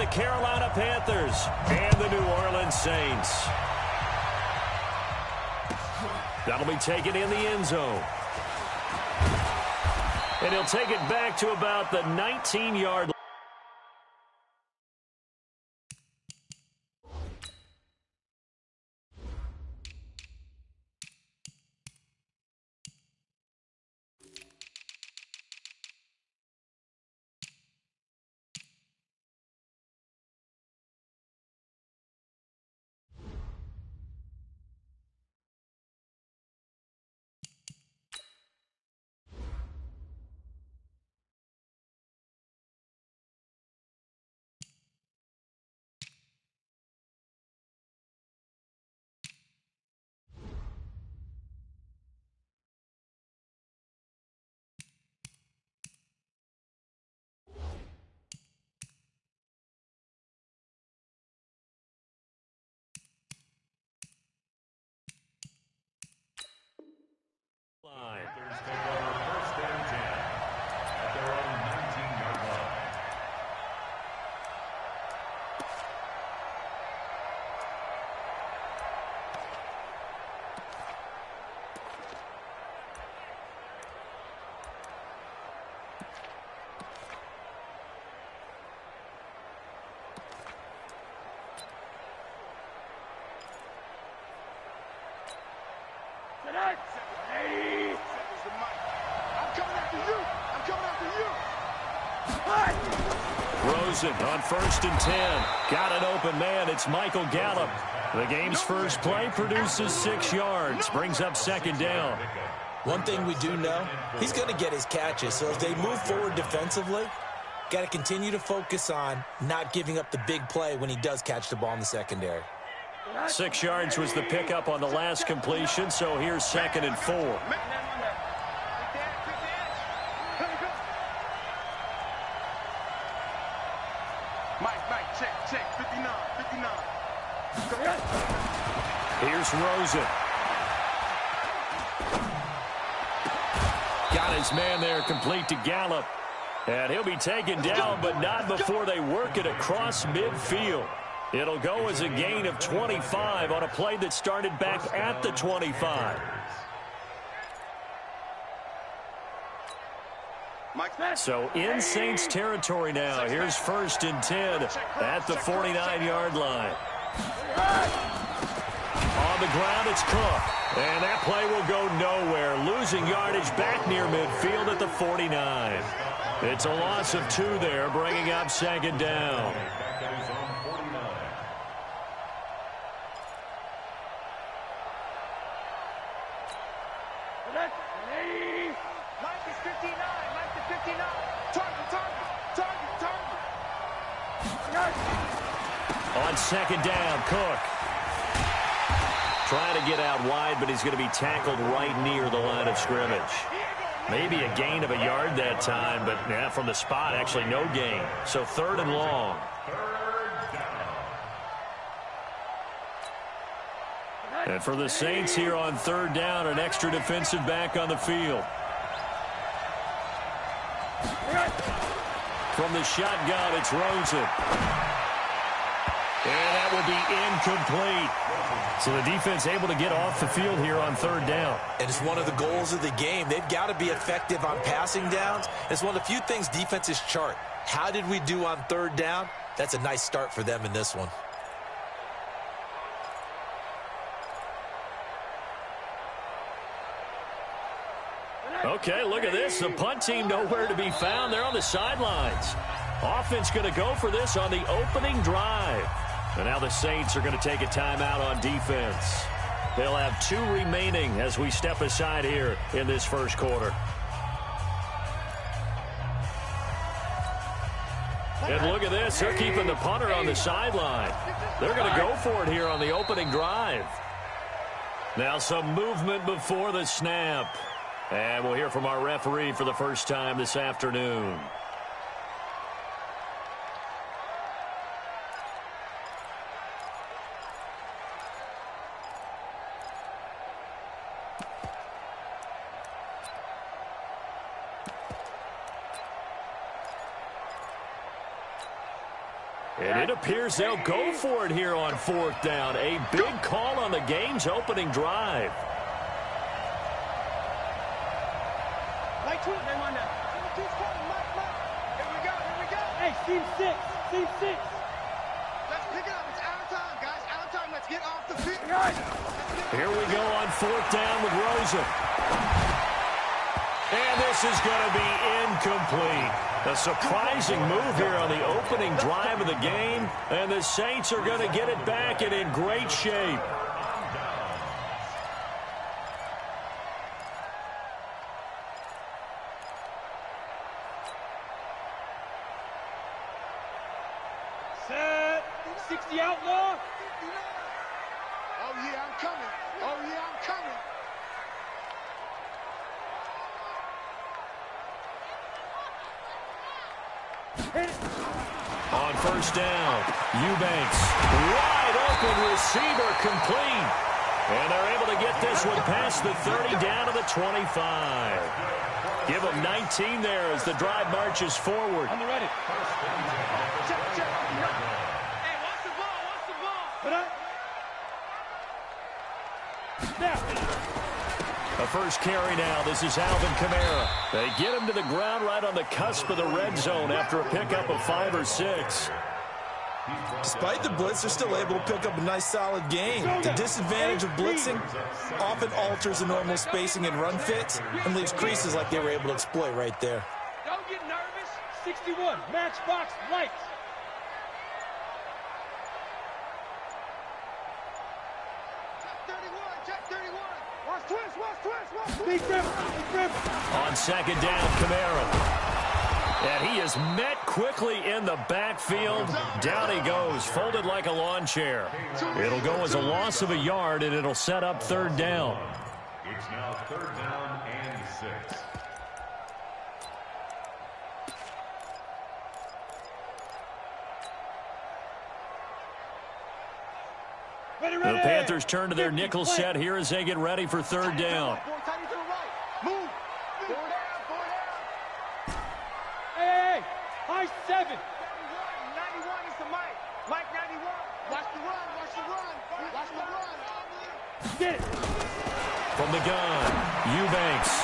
the Carolina Panthers and the New Orleans Saints. That'll be taken in the end zone. And he'll take it back to about the 19-yard line. Panthers take over first and 10 at their own 19-yard line. Rosen on first and 10. Got an open man. It's Michael Gallup. The game's first play produces 6 yards. Brings up second down. One thing we do know, he's going to get his catches. So as they move forward defensively, got to continue to focus on not giving up the big play when he does catch the ball in the secondary. 6 yards was the pickup on the last completion, so here's second and 4. Check, 59. Here's Rosen. Got his man there, complete to Gallup. And he'll be taken down, but not before they work it across midfield. It'll go as a gain of 25 on a play that started back at the 25. So in Saints territory now. Here's first and 10 at the 49-yard line. On the ground, it's Cook. And that play will go nowhere. Losing yardage back near midfield at the 49. It's a loss of 2 there, bringing up second down. On second down, Cook. Trying to get out wide, but he's going to be tackled right near the line of scrimmage. Maybe a gain of a yard that time, but yeah, from the spot, actually no gain. So third and long. And for the Saints here on third down, an extra defensive back on the field. From the shotgun, it's Rosen. And that will be incomplete. So the defense able to get off the field here on third down. And it's one of the goals of the game. They've got to be effective on passing downs. It's one of the few things defenses chart. How did we do on third down? That's a nice start for them in this one. Okay, look at this. The punt team nowhere to be found. They're on the sidelines. Offense going to go for this on the opening drive. And now the Saints are going to take a timeout on defense. They'll have 2 remaining as we step aside here in this first quarter. And look at this. They're keeping the punter on the sideline. They're going to go for it here on the opening drive. Now some movement before the snap. And we'll hear from our referee for the first time this afternoon. And it appears they'll go for it here on 4th down. A big call on the game's opening drive. Hey, team 6. Team 6. Let's pick it up. It's out of time, guys. Out of time. Let's get off the field. Here we go on 4th down with Rosen. And this is going to be incomplete. A surprising move here on the opening drive of the game. And the Saints are going to get it back and in great shape. Set. 60 outlaw. Oh, yeah, I'm coming. Oh, yeah, I'm coming. On 1st down, Eubanks, wide open receiver, complete. And they're able to get this one past the 30 down to the 25. Give them 19 there as the drive marches forward. On the ready. Check. Hey, watch the ball. Watch the ball. Put up. Now. A first carry now. This is Alvin Kamara. They get him to the ground right on the cusp of the red zone after a pickup of 5 or 6. Despite the blitz, they're still able to pick up a nice, solid gain. The disadvantage of blitzing often alters the normal spacing and run fits and leaves creases like they were able to exploit right there. Don't get nervous. 61. Matchbox lights. Check 31. Watch twist. Big rip. On 2nd down, Kamara. And he is met quickly in the backfield. Down he goes, folded like a lawn chair. It'll go as a loss of a yard, and it'll set up 3rd down. It's now 3rd down and 6. The Panthers turn to their nickel set here as they get ready for 3rd down. Move. Hey. High 7. 91 is the Mike. Mike 91. Watch the run. Get it. From the gun, Eubanks.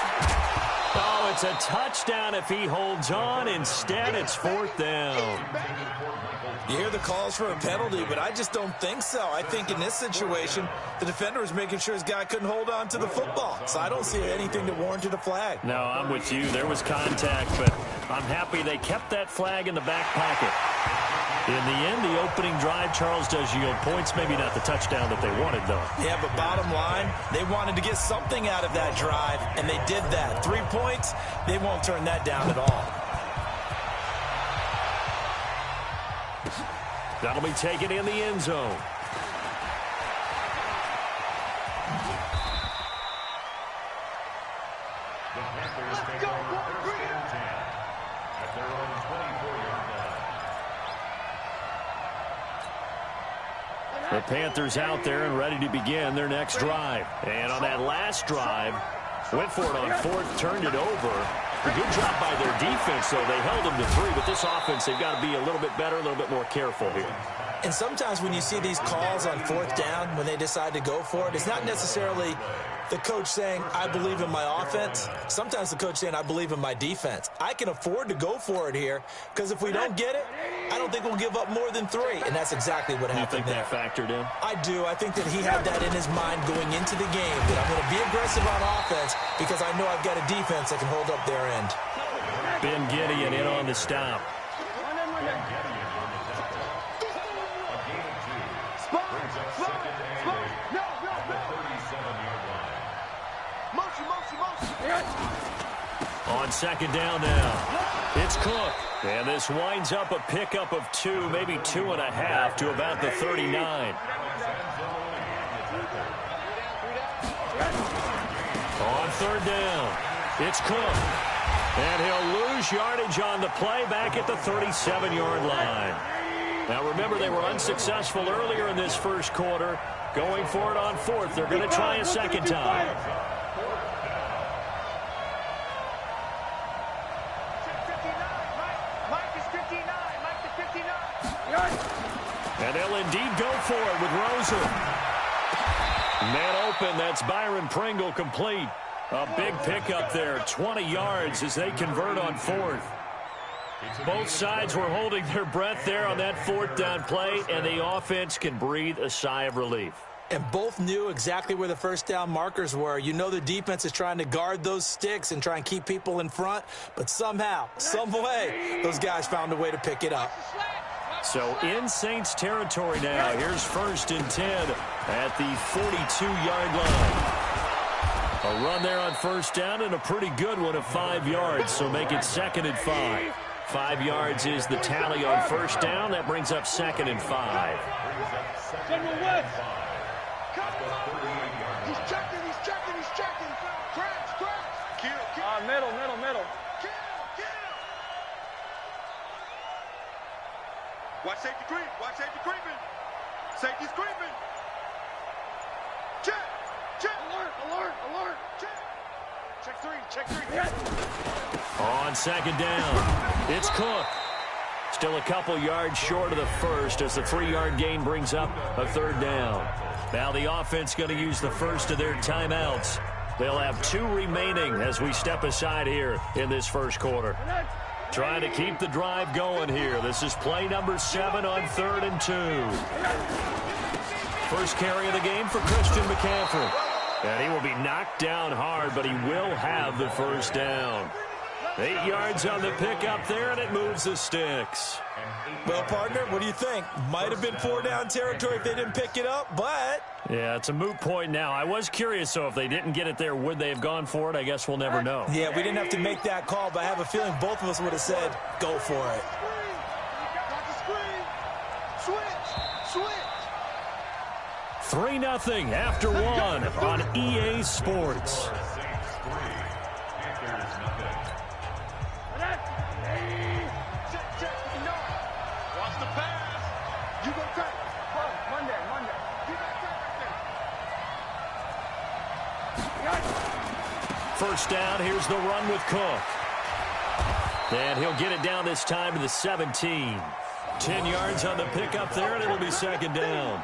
Oh, it's a touchdown if he holds on. Instead, it's 4th down. You hear the calls for a penalty, but I just don't think so. I think in this situation, the defender was making sure his guy couldn't hold on to the football. So I don't see anything that warranted a flag. No, I'm with you. There was contact, but I'm happy they kept that flag in the back pocket. In the end, the opening drive, Charles, does yield points. Maybe not the touchdown that they wanted, though. Yeah, but bottom line, they wanted to get something out of that drive, and they did that. 3 points, they won't turn that down at all. That'll be taken in the end zone. The Panthers take over 1st and 10 at their own 24-yard line. The Panthers out there and ready to begin their next drive. And on that last drive, went for it on 4th, turned it over. A good job by their defense, though. They held them to 3, but this offense, they've got to be a little bit better, a little bit more careful here. And sometimes when you see these calls on 4th down, when they decide to go for it, it's not necessarily the coach saying, I believe in my offense. Sometimes the coach saying, I believe in my defense. I can afford to go for it here, because if we don't get it, I don't think we'll give up more than 3. And that's exactly what happened there. You think that factored in? I do. I think that he had that in his mind going into the game, that I'm going to be aggressive on offense because I know I've got a defense that can hold up their end. Ben Gideon in on the stop. On 2nd down now, it's Cook. And this winds up a pickup of 2, maybe 2.5 to about the 39. On 3rd down, it's Cook. And he'll lose yardage on the play back at the 37-yard line. Now remember, they were unsuccessful earlier in this first quarter. Going for it on 4th. They're going to try a second time. Mike is 59. Mike is 59. And they'll indeed go for it with Rosen. Man open, that's Byron Pringle complete. A big pickup there, 20 yards as they convert on fourth. Both sides were holding their breath there on that fourth down play, and the offense can breathe a sigh of relief. And both knew exactly where the first down markers were. You know the defense is trying to guard those sticks and try and keep people in front, but somehow, some way, those guys found a way to pick it up. So in Saints territory now, here's 1st and 10 at the 42-yard line. A run there on first down and a pretty good one of 5 yards, so make it 2nd and 5. 5 yards is the tally on first down. That brings up 2nd and 5. General West. He's checking. Scratch. Kill. Middle. Kill. Watch safety creeping. Safety's creeping. Check. Alert. Check three. On 2nd down, it's Cook. Still a couple yards short of the first as the 3-yard gain brings up a 3rd down. Now the offense going to use the first of their timeouts. They'll have 2 remaining as we step aside here in this first quarter. Trying to keep the drive going here. This is play number 7 on 3rd and 2. First carry of the game for Christian McCaffrey. And he will be knocked down hard, but he will have the first down. 8 yards on the pickup there, and it moves the sticks. Well, partner, what do you think? Might have been 4-down territory if they didn't pick it up, but... Yeah, it's a moot point now. I was curious, so if they didn't get it there, would they have gone for it? I guess we'll never know. Yeah, we didn't have to make that call, but I have a feeling both of us would have said, go for it. Switch. 3-0 after 1 on EA Sports. First down, here's the run with Cook. And he'll get it down this time to the 17. 10 yards on the pickup there, and it'll be 2nd down.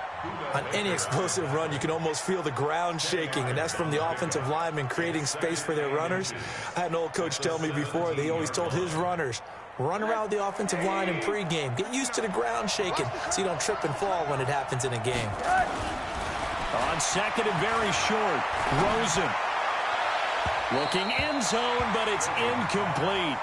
On any explosive run, you can almost feel the ground shaking, and that's from the offensive linemen creating space for their runners. I had an old coach tell me before, they always told his runners, run around the offensive line in pregame. Get used to the ground shaking so you don't trip and fall when it happens in a game. On 2nd and very short, Rosen. Looking end zone, but it's incomplete.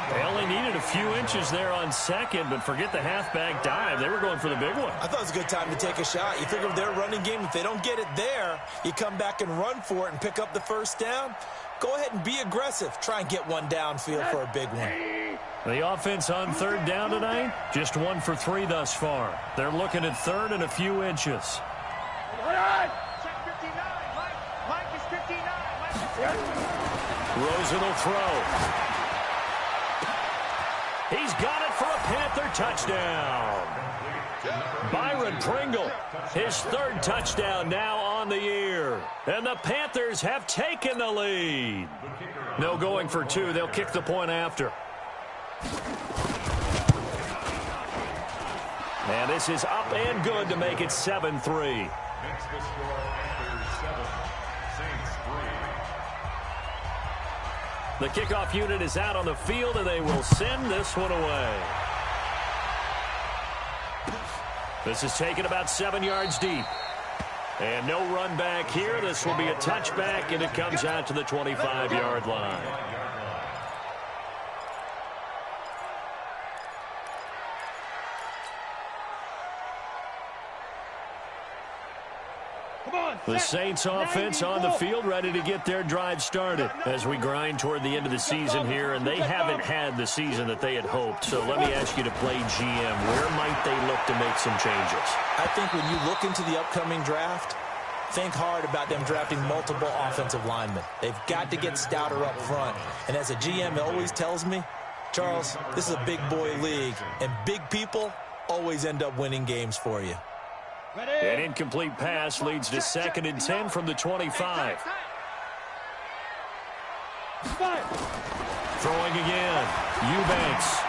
They only needed a few inches there on 2nd, but forget the halfback dive. They were going for the big one. I thought it was a good time to take a shot. You figure their running game, if they don't get it there, you come back and run for it and pick up the first down. Go ahead and be aggressive. Try and get one downfield for a big one. The offense on 3rd down tonight, just 1 for 3 thus far. They're looking at 3rd and a few inches. Check 59. Mike is 59. Rosen will throw. He's got it for a Panther touchdown. Byron Pringle, his 3rd touchdown now on the year. And the Panthers have taken the lead. No going for 2. They'll kick the point after. And this is up and good to make it 7-3. Makes the score Panthers 7, Saints 3. The kickoff unit is out on the field, and they will send this one away. This is taken about 7 yards deep. And no run back here. This will be a touchback, and it comes out to the 25-yard line. The Saints offense on the field ready to get their drive started as we grind toward the end of the season here, and they haven't had the season that they had hoped. So let me ask you to play GM. Where might they look to make some changes? I think when you look into the upcoming draft, think hard about them drafting multiple offensive linemen. They've got to get stouter up front. And as a GM, it always tells me, Charles, this is a big boy league, and big people always end up winning games for you. An incomplete pass leads to 2nd and 10 from the 25. Throwing again, Eubanks.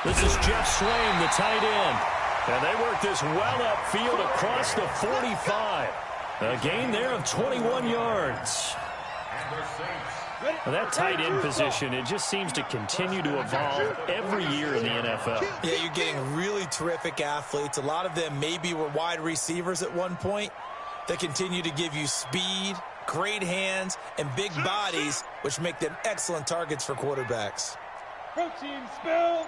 This is Jeff Swain, the tight end. And they work this well upfield across the 45. A gain there of 21 yards. Well, that tight end position, it just seems to continue to evolve every year in the NFL. Yeah, you're getting really terrific athletes. A lot of them maybe were wide receivers at one point. They continue to give you speed, great hands, and big bodies, which make them excellent targets for quarterbacks. Protein spill.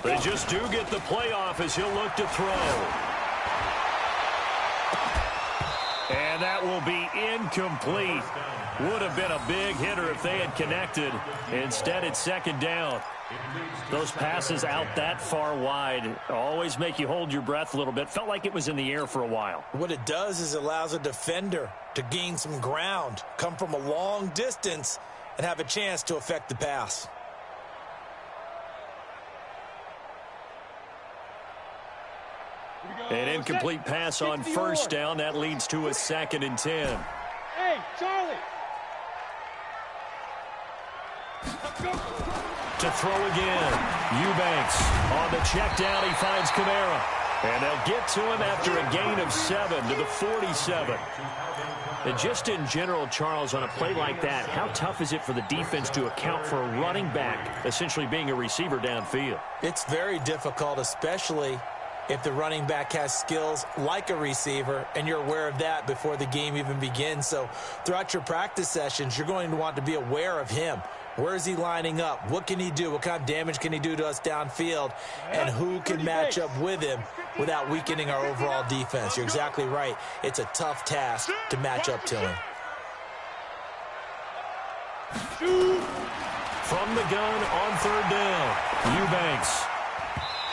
They just do get the playoff as he'll look to throw. And that will be incomplete. Would have been a big hitter if they had connected. Instead, it's second down. Those passes out that far wide always make you hold your breath a little bit. Felt like it was in the air for a while. What it does is it allows a defender to gain some ground, come from a long distance, and have a chance to affect the pass. An incomplete pass on first down. That leads to a 2nd and 10. Hey, Charlie. To throw again. Eubanks on the check down. He finds Kamara. And they'll get to him after a gain of 7 to the 47. And just in general, Charles, on a play like that, how tough is it for the defense to account for a running back essentially being a receiver downfield? It's very difficult, especially if the running back has skills like a receiver, and you're aware of that before the game even begins. So throughout your practice sessions, you're going to want to be aware of him. Where is he lining up? What can he do? What kind of damage can he do to us downfield? And who can match up with him without weakening our overall defense? You're exactly right. It's a tough task to match up to him. From the gun on third down, Eubanks.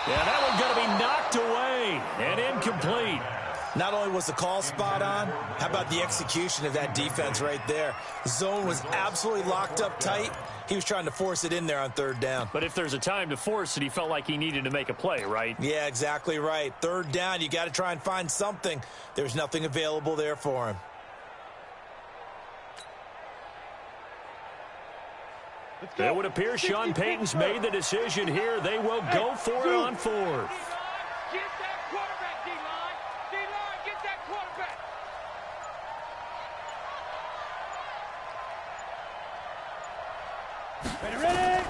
Yeah, that one's going to be knocked away and incomplete. Not only was the call spot on, how about the execution of that defense right there? The zone was absolutely locked up tight. He was trying to force it in there on third down. But if there's a time to force it, he felt like he needed to make a play, right? Yeah, exactly right. Third down, you got to try and find something. There's nothing available there for him. It would appear Sean Payton's made the decision here. They will go for it on 4th. Get that quarterback, D-line. D-line, get that quarterback. Ready?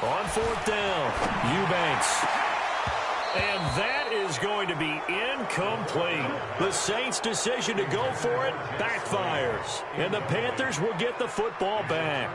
On 4th down, Eubanks. And that is going to be incomplete. The Saints' decision to go for it backfires. And the Panthers will get the football back.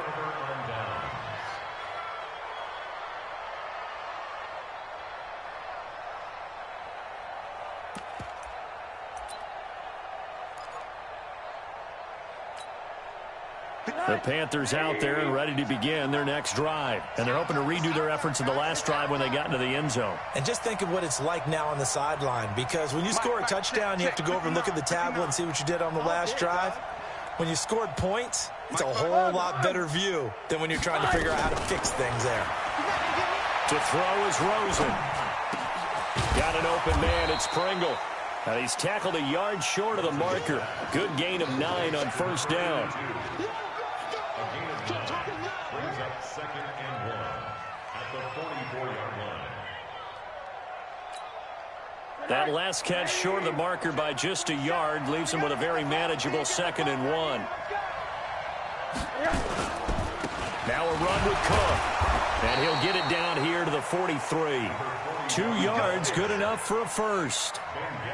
The Panthers out there and ready to begin their next drive. And they're hoping to redo their efforts in the last drive when they got into the end zone. And just think of what it's like now on the sideline, because when you score a touchdown, you have to go over and look at the tablet and see what you did on the last drive. When you scored points, it's a whole lot better view than when you're trying to figure out how to fix things there. To throw is Rosen. Got an open man. It's Pringle. And he's tackled a yard short of the marker. Good gain of 9 on first down. Brings up 2nd and 1 at the 44-yard line. That last catch short of the marker by just a yard leaves him with a very manageable 2nd and 1. Now a run with Cook. And he'll get it down here to the 43. 2 yards, good enough for a first.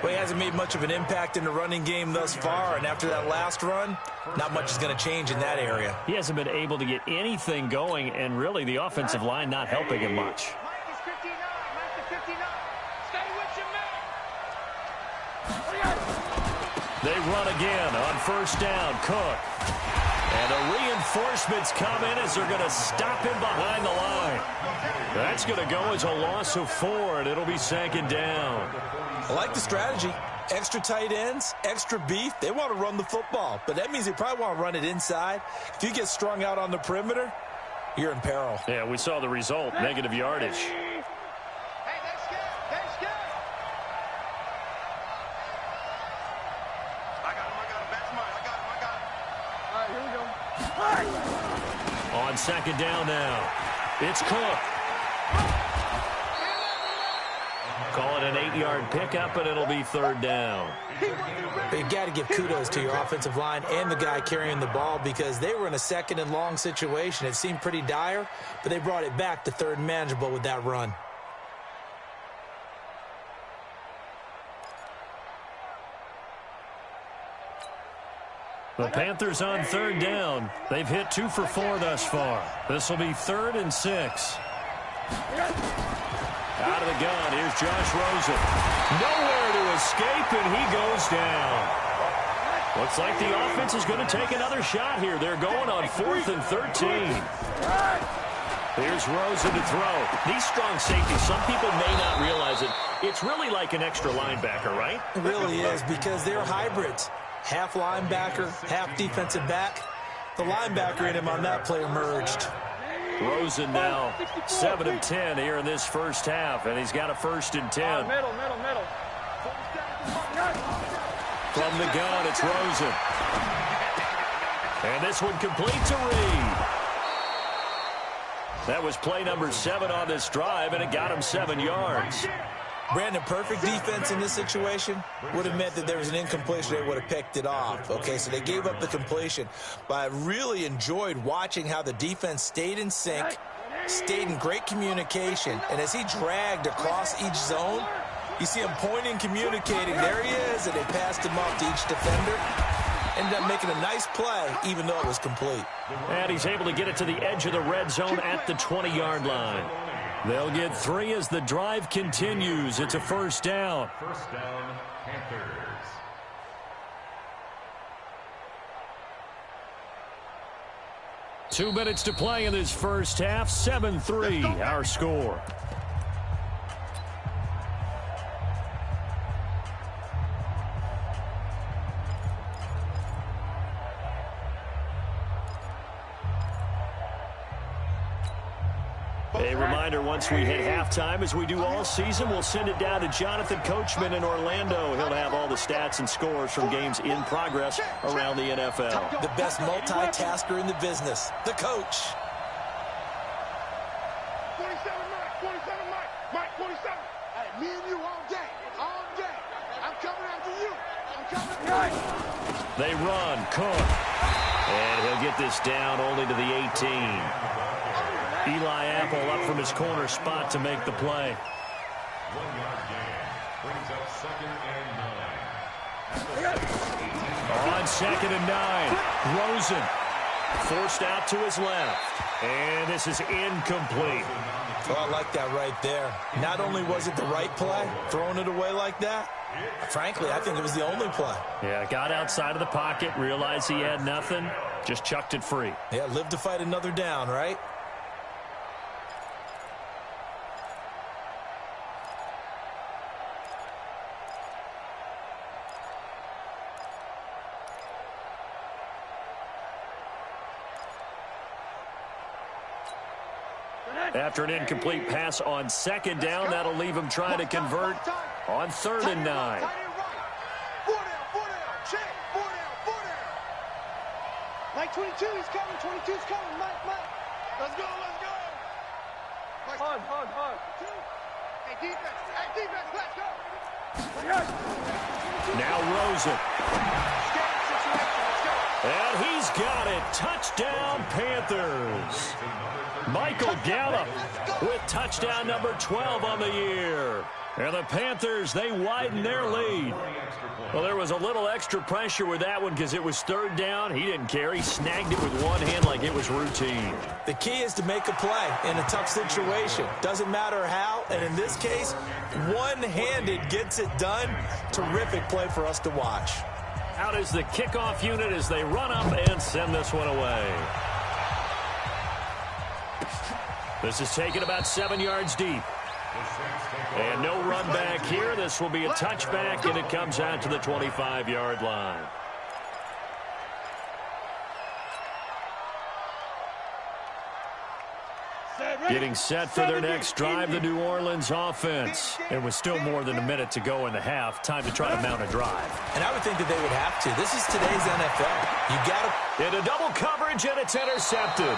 Well, he hasn't made much of an impact in the running game thus far, and after that last run, not much is going to change in that area. He hasn't been able to get anything going, and really the offensive line not helping him much. Mike is 59. Mike is 59. Stay with your man. They run again on first down. Cook. And the reinforcements come in as they're going to stop him behind the line. That's going to go as a loss of 4, and it'll be 2nd down. I like the strategy. Extra tight ends, extra beef. They want to run the football, but that means they probably want to run it inside. If you get strung out on the perimeter, you're in peril. Yeah, we saw the result, negative yardage. Hey, that's good. That's good. I got him. That's mine. I got him. All right, here we go. On 2nd down now, it's Cook. Call it an 8-yard pickup, and it'll be third down. But you got to give kudos to your offensive line and the guy carrying the ball because they were in a second and long situation. It seemed pretty dire, but they brought it back to third and manageable with that run. The Panthers on third down. They've hit 2 for 4 thus far. This will be 3rd and 6. Out of the gun, here's Josh Rosen. Nowhere to escape, and he goes down. Looks like the offense is going to take another shot here. They're going on 4th and 13. Here's Rosen to throw. These strong safeties, some people may not realize it. It's really like an extra linebacker, right? It really is because they're hybrids. Half linebacker, half defensive back. The linebacker in him on that play emerged. Rosen now 7 of 10 here in this first half, and he's got a 1st and 10. Middle. From the gun, it's Rosen. And this one complete to Reed. That was play number 7 on this drive, and it got him 7 yards. Brandon, perfect defense in this situation would have meant that there was an incompletion. They would have picked it off. Okay, so they gave up the completion. But I really enjoyed watching how the defense stayed in sync, stayed in great communication. And as he dragged across each zone, you see him pointing, communicating. There he is, and they passed him off to each defender. Ended up making a nice play, even though it was complete. And he's able to get it to the edge of the red zone at the 20-yard line. They'll get 3 as the drive continues. It's a 1st down. 1st down, Panthers. Two minutes to play in this first half. 7-3, our score. A reminder, once we hit halftime, as we do all season, we'll send it down to Jonathan Coachman in Orlando. He'll have all the stats and scores from games in progress around the NFL. The best multitasker in the business, the coach. 27, Mike, 27. Hey, me and you all day. I'm coming after you. They run, Cook. And he'll get this down only to the 18. Eli Apple up from his corner spot to make the play. 1-yard gain. Brings up 2nd and 9. On 2nd and 9, Rosen forced out to his left. And this is incomplete. Oh, I like that right there. Not only was it the right play, throwing it away like that, frankly, I think it was the only play. Yeah, got outside of the pocket, realized he had nothing, just chucked it free. Yeah, live to fight another down, right? After an incomplete pass on 2nd down, that'll leave him trying to convert on 3rd and 9. 4 down, check, 4 down. Mike 22, he's coming, 22's coming, Mike. Let's go. Hard. Hey, defense, let's go. Now Rosen. And he's got it. Touchdown, Panthers. Michael Gallup with touchdown number 12 on the year. And the Panthers, they widen their lead. Well, there was a little extra pressure with that one because it was 3rd down. He didn't care. He snagged it with one hand like it was routine. The key is to make a play in a tough situation. Doesn't matter how, and in this case, one-handed gets it done. Terrific play for us to watch. Out is the kickoff unit as they run up and send this one away. This is taken about 7 yards deep. And no run back here. This will be a touchback, and it comes out to the 25-yard line. Getting set for their next drive, the New Orleans offense. And with still more than a minute to go in the half, time to try to mount a drive. And I would think that they would have to. This is today's NFL. You got to. Into double coverage, and it's intercepted.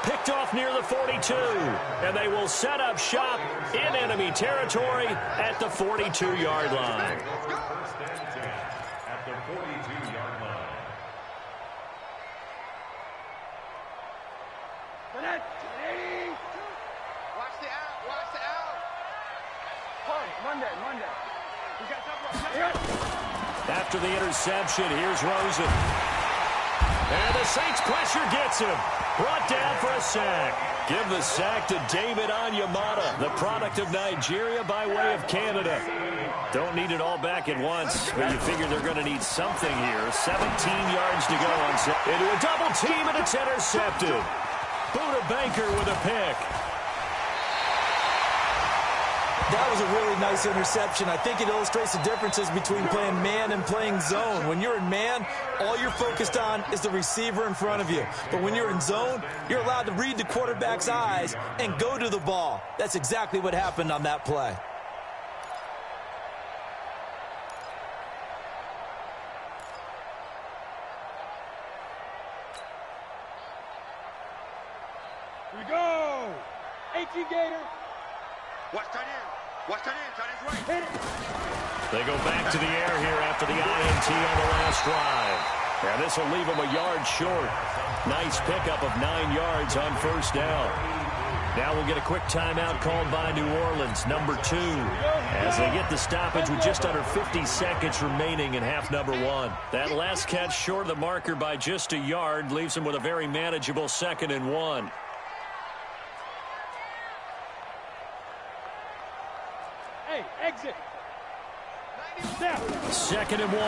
Picked off near the 42. And they will set up shop in enemy territory at the 42-yard line. First and 10 at the 42-yard line. Watch the out. Watch the out. Monday. After the interception, here's Rosen. And the Saints pressure gets him. Brought down for a sack. Give the sack to David Onyemata, the product of Nigeria by way of Canada. Don't need it all back at once, but you figure they're going to need something here. 17 yards to go on set. Into a double team, and it's intercepted. Buda Baker with a pick. That was a really nice interception. I think it illustrates the differences between playing man and playing zone. When you're in man, all you're focused on is the receiver in front of you. But when you're in zone, you're allowed to read the quarterback's eyes and go to the ball. That's exactly what happened on that play. Here we go. 18 Gator. Watch tight end. Watch tight end. Tight end's right. Hit it. They go back to the air here after the INT on the last drive. And this will leave them a yard short. Nice pickup of 9 yards on first down. Now we'll get a quick timeout called by New Orleans, number 2, as they get the stoppage with just under 50 seconds remaining in half number 1. That last catch short of the marker by just a yard leaves them with a very manageable 2nd and 1. Hey, exit. Snap. 2nd and 1.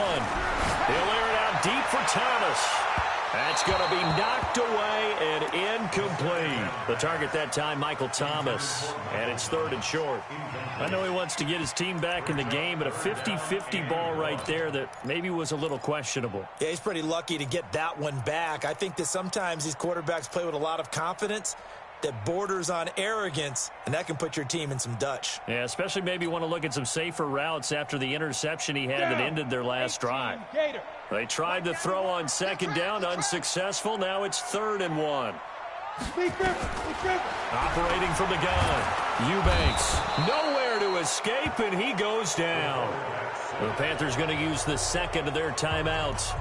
He'll air it out deep for Thomas. That's going to be knocked away and incomplete. The target that time, Michael Thomas. And it's 3rd and short. I know he wants to get his team back in the game, but a 50-50 ball right there that maybe was a little questionable. Yeah, he's pretty lucky to get that one back. I think that sometimes these quarterbacks play with a lot of confidence that borders on arrogance, and that can put your team in some Dutch. Yeah, especially maybe want to look at some safer routes after the interception he had that ended their last drive. Gator. They tried to throw on 2nd down, unsuccessful. Now it's 3rd and 1. Operating from the gun, Eubanks. Nowhere to escape, and he goes down. The Panthers going to use the 2nd of their timeouts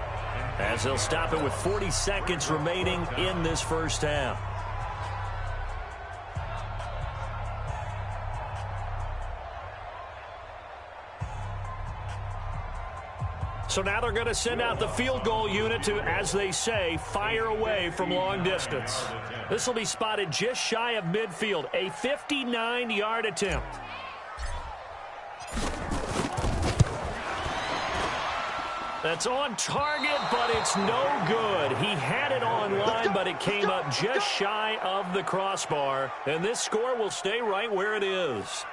as they'll stop it with 40 seconds remaining in this first half. So now they're going to send out the field goal unit to, as they say, fire away from long distance. This will be spotted just shy of midfield, a 59-yard attempt. That's on target, but it's no good. He had it on line, but it came up just shy of the crossbar, and this score will stay right where it is.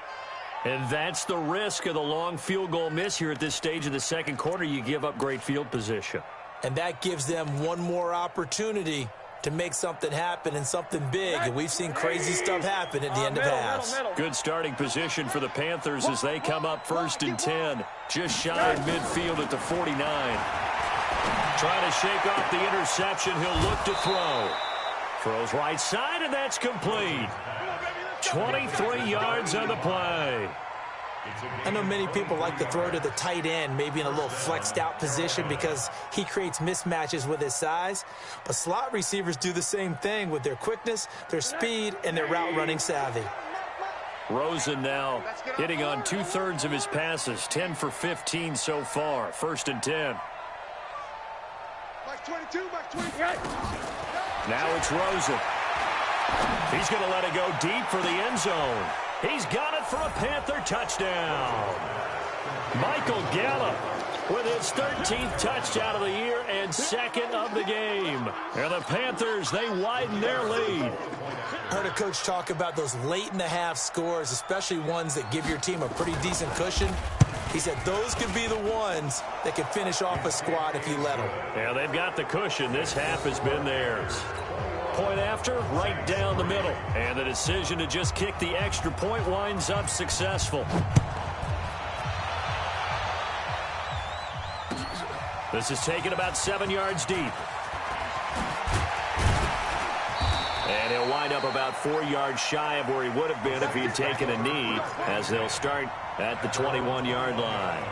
And that's the risk of the long field goal miss here at this stage of the second quarter. You give up great field position. And that gives them one more opportunity to make something happen and something big. And we've seen crazy stuff happen at the end of halves. Good starting position for the Panthers as they come up 1st and 10. Just shy of midfield at the 49. Trying to shake off the interception. He'll look to throw. Throws right side, and that's complete. 23 yards on the play. I know many people like to throw to the tight end, maybe in a little flexed out position because he creates mismatches with his size. But slot receivers do the same thing with their quickness, their speed, and their route running savvy. Rosen now hitting on 2/3 of his passes, 10 for 15 so far. 1st and 10. Mike 22, Mike 23. Now it's Rosen. He's going to let it go deep for the end zone. He's got it for a Panther touchdown. Michael Gallup with his 13th touchdown of the year and 2nd of the game. And the Panthers, they widen their lead. I heard a coach talk about those late-in-the-half scores, especially ones that give your team a pretty decent cushion. He said those could be the ones that could finish off a squad if you let them. Yeah, they've got the cushion. This half has been theirs. Point after, right down the middle. And the decision to just kick the extra point winds up successful. This is taken about 7 yards deep. And he'll wind up about 4 yards shy of where he would have been if he had taken a knee, as they'll start at the 21-yard line.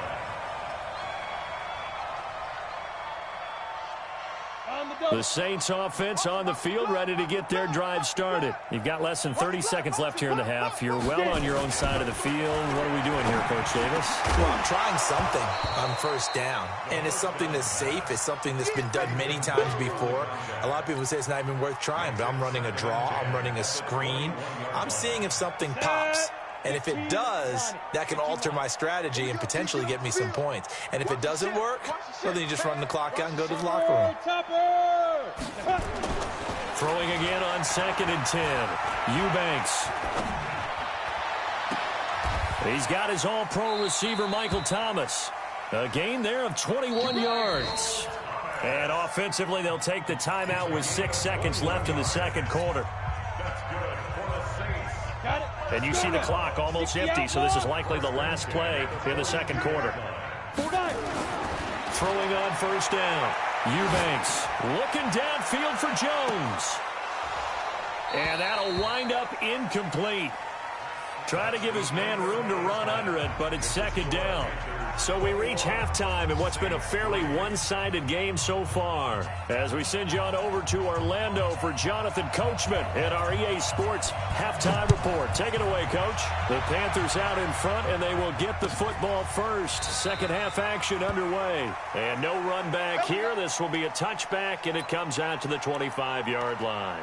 The Saints offense on the field, ready to get their drive started. You've got less than 30 seconds left here in the half. You're well on your own side of the field. What are we doing here, Coach Davis? Well, I'm trying something on first down, and it's something that's safe. It's something that's been done many times before. A lot of people say it's not even worth trying, but I'm running a draw. I'm running a screen. I'm seeing if something pops. And if it does, that can alter my strategy and potentially get me some points. And if it doesn't work, well, then you just run the clock out and go to the locker room. Throwing again on 2nd and 10. Eubanks. He's got his all-pro receiver, Michael Thomas. A gain there of 21 yards. And offensively, they'll take the timeout with 6 seconds left in the second quarter. And you see the clock almost empty, so this is likely the last play in the second quarter. Throwing on first down. Eubanks looking downfield for Jones. And that'll wind up incomplete. Try to give his man room to run under it, but it's second down. So we reach halftime in what's been a fairly one-sided game so far. As we send you on over to Orlando for Jonathan Coachman at our EA Sports Halftime Report. Take it away, Coach. The Panthers out in front, and they will get the football first. Second half action underway. And no run back here. This will be a touchback, and it comes out to the 25-yard line.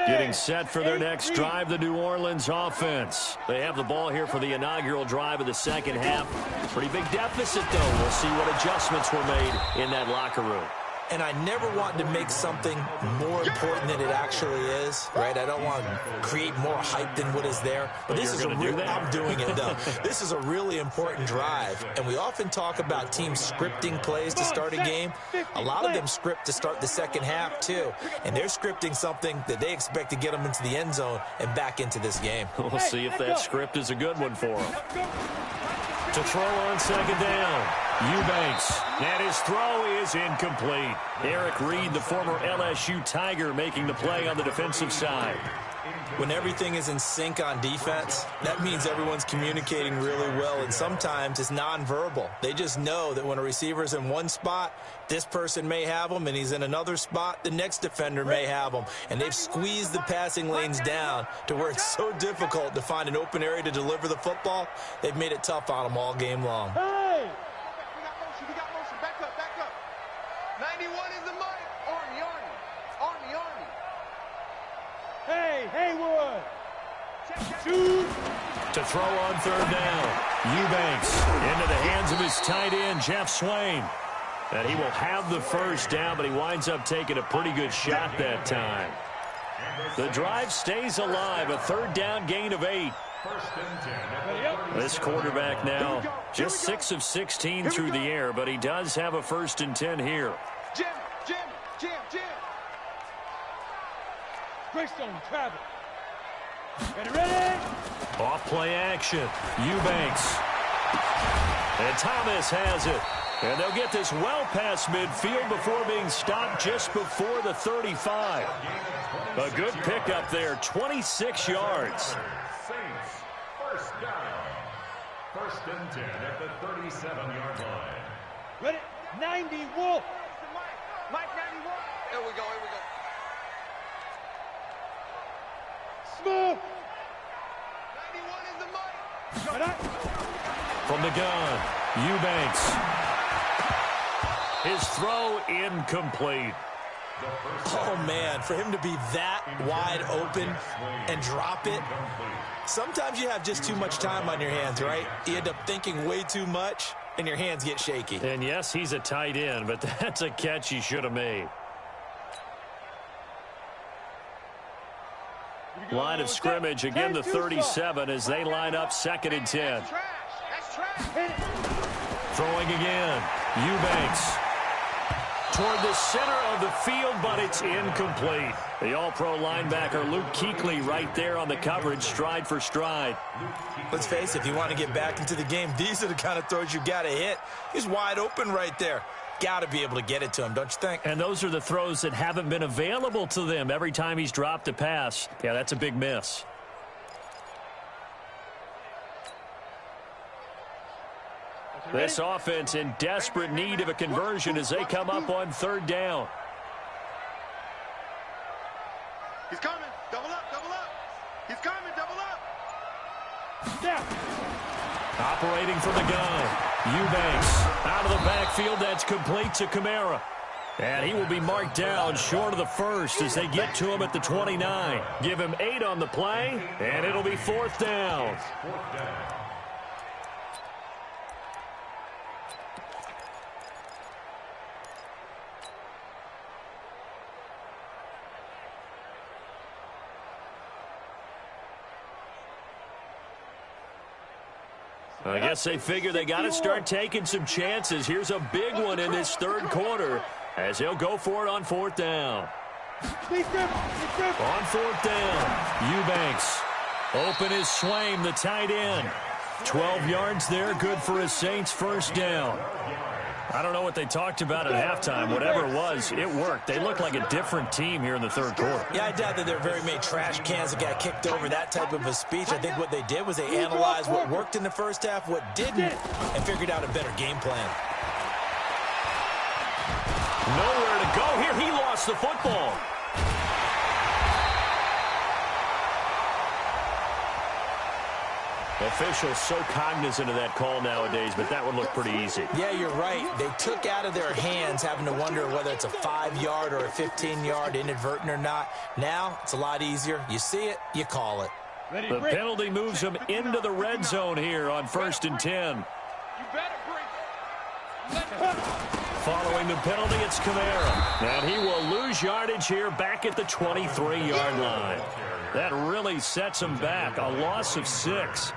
Getting set for their next drive, the New Orleans offense. They have the ball here for the inaugural drive of the second half. Pretty big deficit, though. We'll see what adjustments were made in that locker room. And I never want to make something more important than it actually is, right? I don't want to create more hype than what is there. But this is a real, I'm doing it, though. This is a really important drive. And we often talk about teams scripting plays to start a game. A lot of them script to start the second half, too. And they're scripting something that they expect to get them into the end zone and back into this game. We'll see if that script is a good one for them. To throw on second down, Eubanks. And his throw is incomplete. Eric Reed, the former LSU Tiger, making the play on the defensive side. When everything is in sync on defense, that means everyone's communicating really well, and sometimes it's nonverbal. They just know that when a receiver's in one spot, this person may have him, and he's in another spot, the next defender may have him. And they've squeezed the passing lanes down to where it's so difficult to find an open area to deliver the football. They've made it tough on them all game long. Hey! We got motion. Back up, back up. 91 is the mic. Army. Hey, Haywood. Shoot. To throw on third down, Eubanks into the hands of his tight end, Jeff Swain. And he will have the first down, but he winds up taking a pretty good shot that time. The drive stays alive, a third down gain of 8. This quarterback now just 6 of 16 through the air, but he does have a 1st and 10 here. Jim. Greystone, travel. Ready? Off play action. Eubanks. And Thomas has it. And they'll get this well past midfield before being stopped just before the 35. A good pickup there, 26 yards. Saints, first down. 1st and 10 at the 37-yard line. Ready? 90 Wolf. Mike 91. Here we go. Smooth. 91 is the mic. From the gun, Eubanks. His throw incomplete. Oh, man, for him to be that wide open and drop it. Sometimes you have just too much time on your hands, right? You end up thinking way too much, and your hands get shaky. And, yes, he's a tight end, but that's a catch he should have made. Line of scrimmage, again the 37 as they line up 2nd and 10. That's trash. Throwing again, Eubanks. toward the center of the field, but it's incomplete. The All-Pro linebacker Luke Kuechly right there on the coverage, stride for stride. Let's face it, if you want to get back into the game, these are the kind of throws you got to hit. He's wide open right there. Got to be able to get it to him, don't you think? And those are the throws that haven't been available to them every time he's dropped a pass. Yeah, that's a big miss. This offense in desperate need of a conversion as they come up on third down. He's coming. Double up, double up. He's coming, double up. Down. Operating from the gun. Eubanks out of the backfield. That's complete to Kamara. And he will be marked down short of the first as they get to him at the 29. Give him 8 on the play, and it'll be fourth down. I guess they figure they got to start taking some chances. Here's a big one in this third quarter as they'll go for it on fourth down. On fourth down, Eubanks. Open is Swaim, the tight end. 12 yards there, good for his Saints first down. I don't know what they talked about at halftime. Whatever it was, it worked. They look like a different team here in the third quarter. Yeah, I doubt that there are very many trash cans that got kicked over, that type of a speech. I think what they did was they analyzed what worked in the first half, what didn't, and figured out a better game plan. Nowhere to go here. He lost the football. Officials so cognizant of that call nowadays, but that would look pretty easy. Yeah, you're right. They took out of their hands having to wonder whether it's a 5-yard or a 15-yard, inadvertent or not. Now, it's a lot easier. You see it, you call it. The penalty moves them into the red zone here on 1st and 10. Following the penalty, it's Kamara. And he will lose yardage here back at the 23-yard line. That really sets him back. A loss of 6.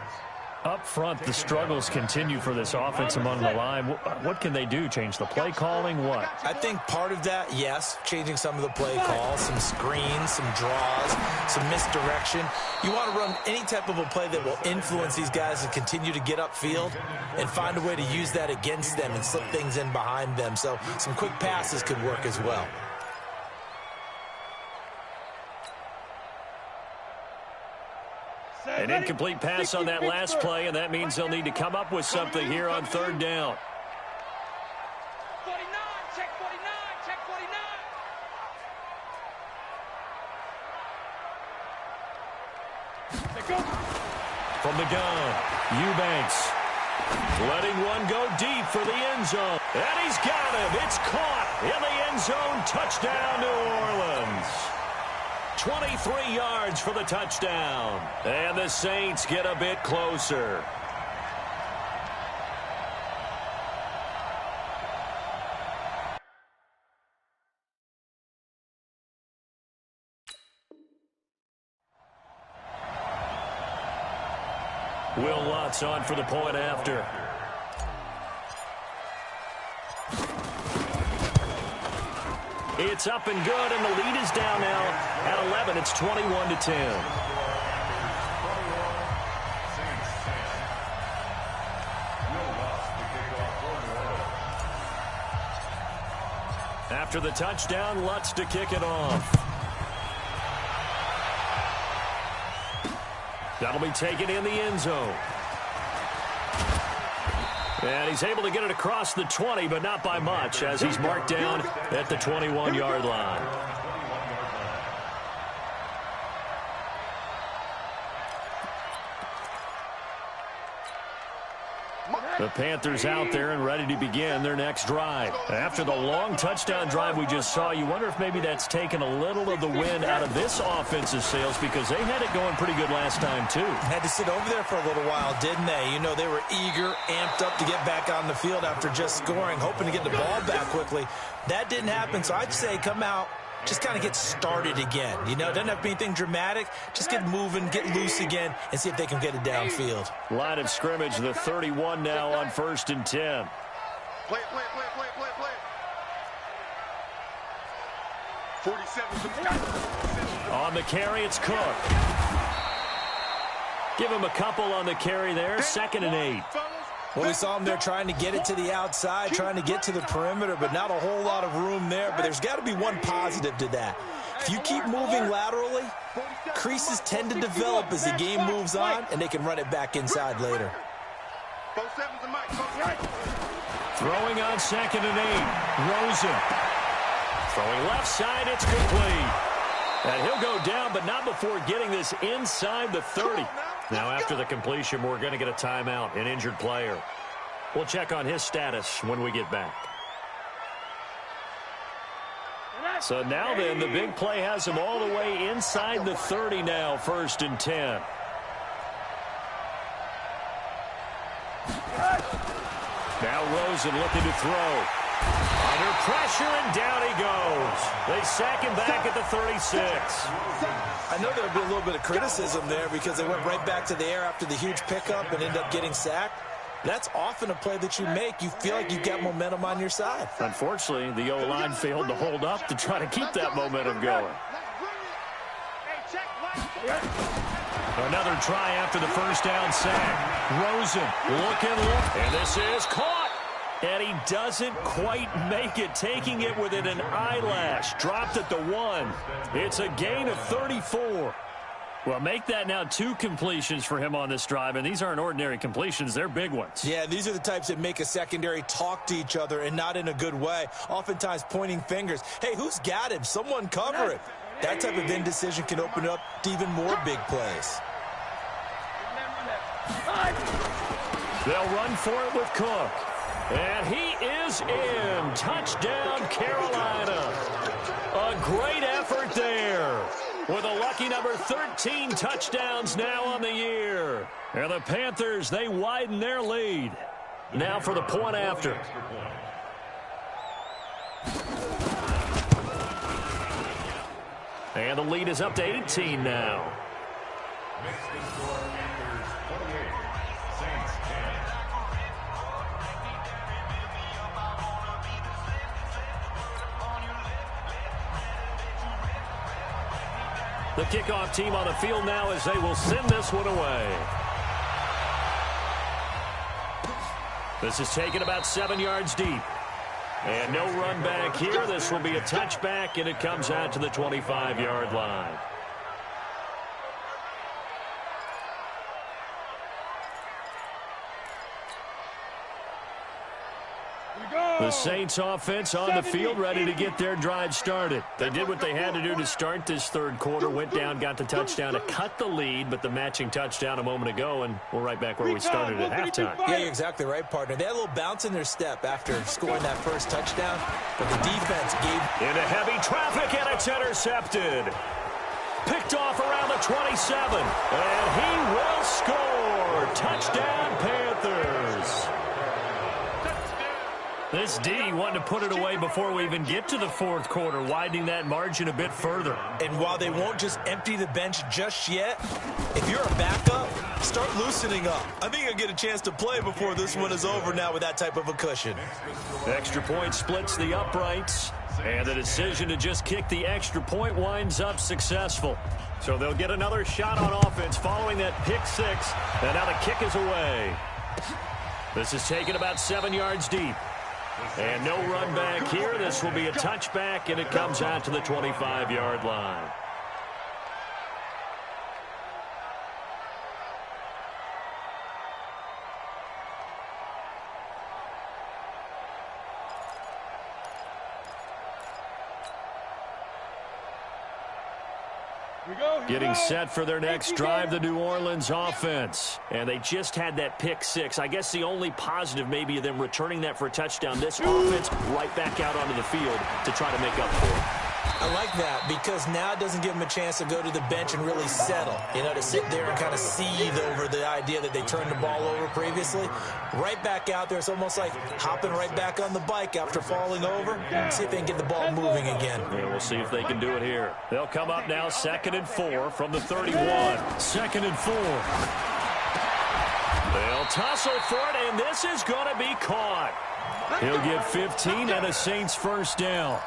Up front, the struggles continue for this offense among the line. What can they do? Change the play calling? What? I think part of that, yes, changing some of the play calls, some screens, some draws, some misdirection. You want to run any type of a play that will influence these guys to continue to get upfield and find a way to use that against them and slip things in behind them. So some quick passes could work as well. An incomplete pass on that last play, and that means they'll need to come up with something here on third down. 49, check 49, check 49. From the gun, Eubanks letting one go deep for the end zone. And he's got him. It's caught in the end zone. Touchdown, New Orleans. 23 yards for the touchdown. And the Saints get a bit closer. Will Lutz on for the point after. It's up and good, and the lead is down now at 11. It's 21-10. After the touchdown, Lutz to kick it off. That'll be taken in the end zone. And he's able to get it across the 20, but not by much, as he's marked down at the 21-yard line. The Panthers out there and ready to begin their next drive. After the long touchdown drive we just saw, you wonder if maybe that's taken a little of the wind out of this offensive sails, because they had it going pretty good last time, too. Had to sit over there for a little while, didn't they? You know, they were eager, amped up to get back on the field after just scoring, hoping to get the ball back quickly. That didn't happen, so I'd say come out, just kind of get started again. You know, it doesn't have to be anything dramatic. Just get moving, get loose again, and see if they can get it downfield. Line of scrimmage, the 31 now on 1st and 10. Play, play, play, play, play, play. On the carry, it's Cook. Give him a couple on the carry there. 2nd and 8. Well, we saw him there trying to get it to the outside, trying to get to the perimeter, but not a whole lot of room there. But there's got to be one positive to that. If you keep moving laterally, creases tend to develop as the game moves on, and they can run it back inside later. Throwing on 2nd and 8. Rosen. Throwing left side, it's complete. And he'll go down, but not before getting this inside the 30. Now, after the completion, we're going to get a timeout, an injured player. We'll check on his status when we get back. So now then, the big play has him all the way inside the 30 now, 1st and 10. Now Rosen looking to throw. Under pressure, and down he goes. They sack him back at the 36. I know there'll be a little bit of criticism there because they went right back to the air after the huge pickup and ended up getting sacked. That's often a play that you make. You feel like you've got momentum on your side. Unfortunately, the O-line failed to hold up to try to keep that momentum going. Another try after the 1st down sack. Rosen looking, and this is caught. And he doesn't quite make it, taking it within an eyelash. Dropped at the 1. It's a gain of 34. Well, make that now 2 completions for him on this drive, and these aren't ordinary completions. They're big ones. Yeah, these are the types that make a secondary talk to each other and not in a good way, oftentimes pointing fingers. Hey, who's got him? Someone cover it. That type of indecision can open up to even more big plays. They'll run for it with Cook. And he is in. Touchdown, Carolina. A great effort there. With a lucky number 13 touchdowns now on the year. And the Panthers, they widen their lead. Now for the point after. And the lead is up to 18 now. The kickoff team on the field now as they will send this one away. This is taken about 7 yards deep. And no run back here. This will be a touchback, and it comes out to the 25-yard line. The Saints offense on the field ready to get their drive started. They did what they had to do to start this 3rd quarter, went down, got the touchdown to cut the lead, but the matching touchdown a moment ago, and we're right back where we started at halftime. Yeah, you're exactly right, partner. They had a little bounce in their step after scoring that 1st touchdown, but the defense gave... Into heavy traffic, and it's intercepted. Picked off around the 27, and he will score. Touchdown, Panthers. This D wanted to put it away before we even get to the 4th quarter, widening that margin a bit further. And while they won't just empty the bench just yet, if you're a backup, start loosening up. I think you'll get a chance to play before this one is over now with that type of a cushion. Extra point splits the uprights, and the decision to just kick the extra point winds up successful. So they'll get another shot on offense following that pick 6, and now the kick is away. This is taken about 7 yards deep. And no run back here. This will be a touchback, and it comes out to the 25-yard line. Getting set for their next drive, the New Orleans offense. And they just had that pick 6. I guess the only positive maybe of them returning that for a touchdown. This offense right back out onto the field to try to make up for it. I like that because now it doesn't give them a chance to go to the bench and really settle. You know, to sit there and kind of seethe over the idea that they turned the ball over previously. Right back out there. It's almost like hopping right back on the bike after falling over. See if they can get the ball moving again. Yeah, we'll see if they can do it here. They'll come up now 2nd and 4 from the 31. 2nd and 4. They'll tussle for it, and this is going to be caught. He'll get 15 and a Saints 1st down.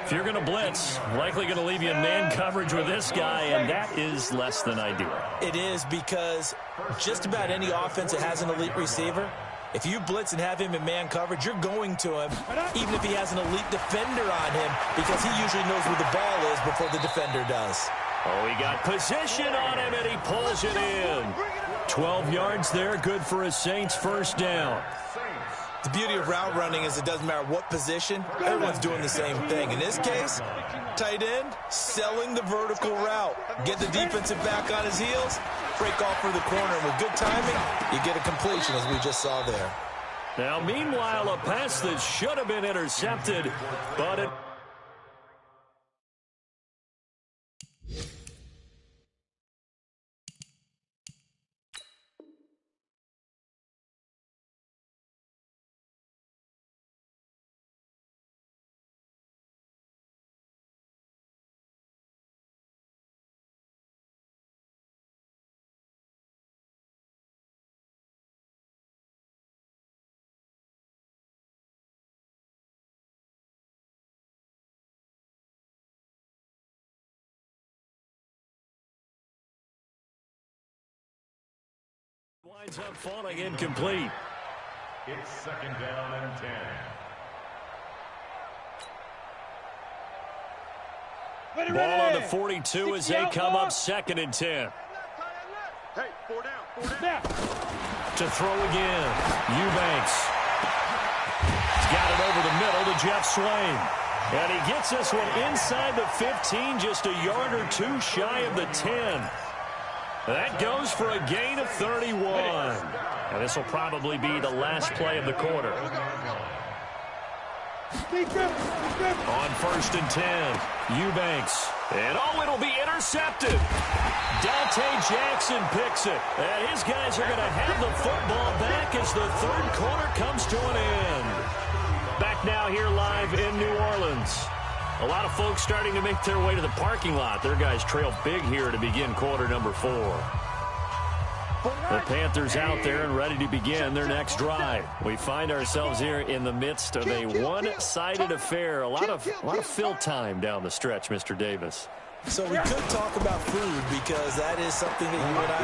If you're going to blitz, likely going to leave you in man coverage with this guy, and that is less than ideal. It is, because just about any offense that has an elite receiver, if you blitz and have him in man coverage, you're going to him, even if he has an elite defender on him, because he usually knows where the ball is before the defender does. Oh, he got position on him, and he pulls it in. 12 yards there, good for a Saints first down. The beauty of route running is it doesn't matter what position, everyone's doing the same thing. In this case, tight end, selling the vertical route. Get the defensive back on his heels, break off for the corner, and with good timing, you get a completion, as we just saw there. Now, meanwhile, a pass that should have been intercepted, but it... winds up falling incomplete. It's second down and 10. Ball on the 42 as they come up second and 10. Hey, 4 down. To throw again, Eubanks. He's got it over the middle to Jeff Swain. And he gets this one inside the 15, just a yard or two shy of the 10. That goes for a gain of 31. And this will probably be the last play of the quarter. On first and 10, Eubanks. And oh, it'll be intercepted. Dante Jackson picks it. And his guys are going to have the football back as the third quarter comes to an end. Back now here live in New Orleans. A lot of folks starting to make their way to the parking lot. Their guys trail big here to begin quarter number 4. The Panthers out there and ready to begin their next drive. We find ourselves here in the midst of a one-sided affair. A lot of fill time down the stretch, Mr. Davis. So we could talk about food, because that is something that you and I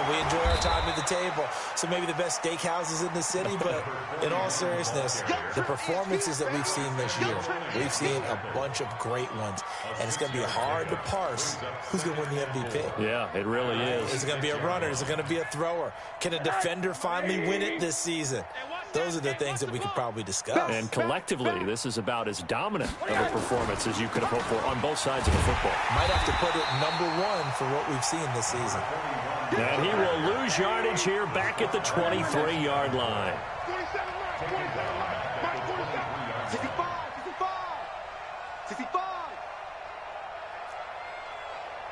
we enjoy our time at the table. So maybe the best steakhouses in the city, but in all seriousness, the performances that we've seen this year, we've seen a bunch of great ones, and it's going to be hard to parse who's going to win the MVP. Yeah, it really is. Is it going to be a runner? Is it going to be a thrower? Can a defender finally win it this season? Those are the things that we could probably discuss. And collectively, this is about as dominant of a performance as you could have hoped for on both sides of the football. Might have to put it #1 for what we've seen this season. And he will lose yardage here back at the 23-yard line. 47, Mike, 47, Mike, 47. 65, 65, 65.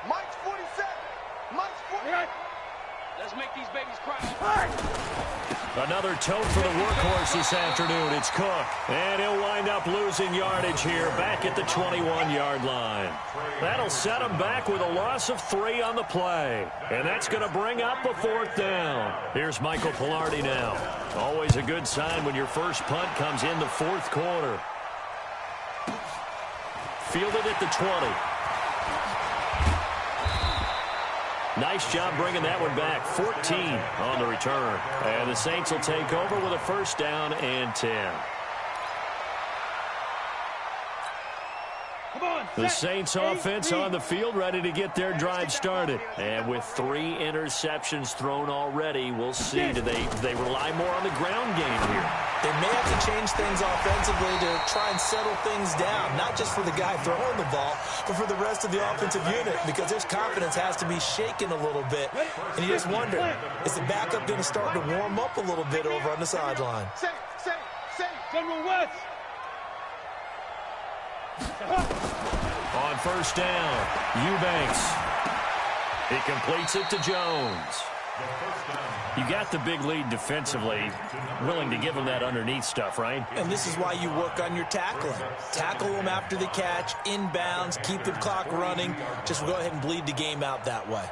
Mike's 47. Mike's 47. Let's make these babies cry. Another tote for the workhorse this afternoon. It's Cook. And he'll wind up losing yardage here back at the 21-yard line. That'll set him back with a loss of 3 on the play. And that's going to bring up a 4th down. Here's Michael Pilardi now. Always a good sign when your first punt comes in the 4th quarter. Fielded at the 20. Nice job bringing that one back. 14 on the return. And the Saints will take over with a first down and 10. The Saints offense on the field ready to get their drive started. And with 3 interceptions thrown already, we'll see. Do they rely more on the ground game here? They may have to change things offensively to try and settle things down, not just for the guy throwing the ball, but for the rest of the offensive unit, because their confidence has to be shaken a little bit. And you just wonder, is the backup going to start to warm up a little bit over on the sideline? General West. On first down, Eubanks. He completes it to Jones. You got the big lead defensively, willing to give him that underneath stuff, right? And this is why you work on your tackling. Tackle them after the catch, inbounds, keep the clock running. Just go ahead and bleed the game out that way.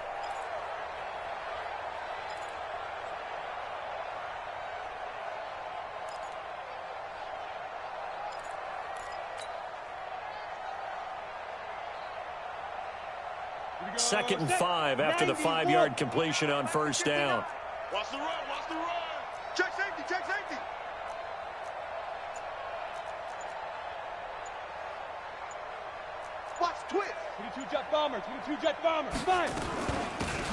2nd and 5 after the 5-yard completion on first down. Watch the run, watch the run. Check safety, check safety. Watch twist. 22 jet bomber, 22 jet bomber. Fine.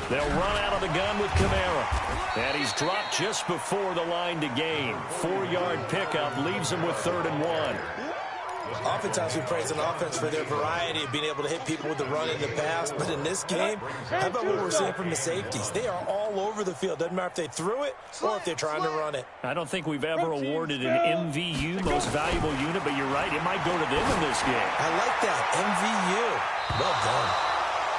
They'll run out of the gun with Kamara. And he's dropped just before the line to gain. 4-yard pickup leaves him with 3rd and 1. Oftentimes we praise an offense for their variety of being able to hit people with the run in the pass. But in this game, how about what we're seeing from the safeties? They are all over the field. Doesn't matter if they threw it or if they're trying to run it. I don't think we've ever awarded an MVU, most valuable unit, but you're right, it might go to them in this game. I like that. MVU. Well done.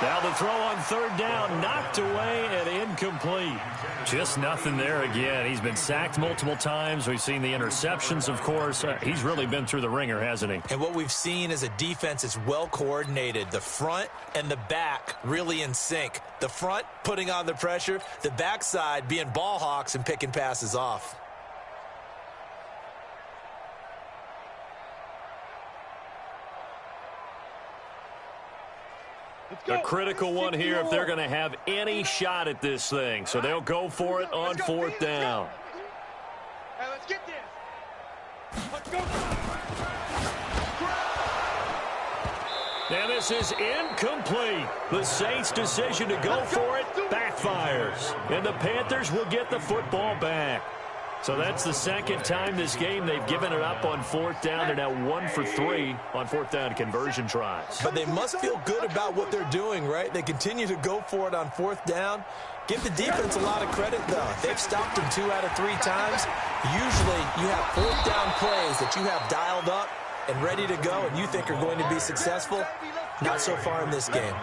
Now the throw on 3rd down, knocked away and incomplete. Just nothing there again. He's been sacked multiple times. We've seen the interceptions, of course. He's really been through the ringer, hasn't he? And what we've seen is a defense that's well coordinated. The front and the back really in sync. The front putting on the pressure, the backside being ball hawks and picking passes off. A critical one here if they're going to have any shot at this thing. So they'll go for it on 4th down. Hey, let's get this. Let's go. And this is incomplete. The Saints' decision to go for it backfires. And the Panthers will get the football back. So that's the 2nd time this game they've given it up on 4th down. They're now 1 for 3 on 4th down conversion tries. But they must feel good about what they're doing, right? They continue to go for it on 4th down. Give the defense a lot of credit, though. They've stopped them 2 out of 3 times. Usually you have 4th down plays that you have dialed up and ready to go and you think are going to be successful. Not so far in this game.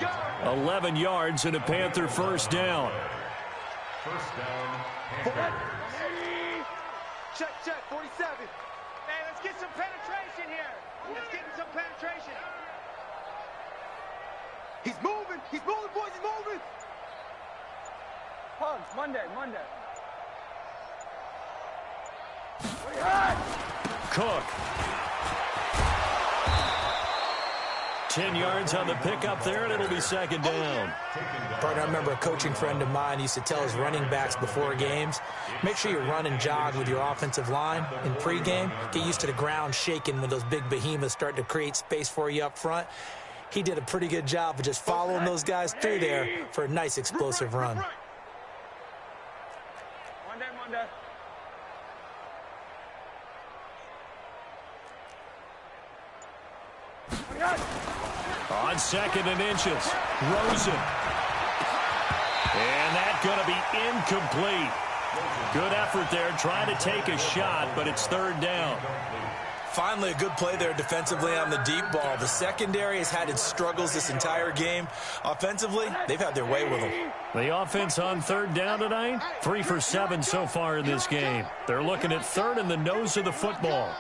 11 yards and a Panther first down. First down, Panther. Check, check, 47. Man, let's get some penetration here. Let's get some penetration. He's moving, boys, he's moving. Hugs, Monday. Cook. 10 yards on the pickup there, and it'll be 2nd down. Partner, I remember a coaching friend of mine used to tell his running backs before games, make sure you run and jog with your offensive line in pregame. Get used to the ground shaking when those big behemoths start to create space for you up front. He did a pretty good job of just following those guys through there for a nice explosive run. Monday. On 2nd and inches, Rosen. And that's going to be incomplete. Good effort there, trying to take a shot, but it's 3rd down. Finally, a good play there defensively on the deep ball. The secondary has had its struggles this entire game. Offensively, they've had their way with them. The offense on 3rd down tonight, 3 for 7 so far in this game. They're looking at 3rd in the nose of the football.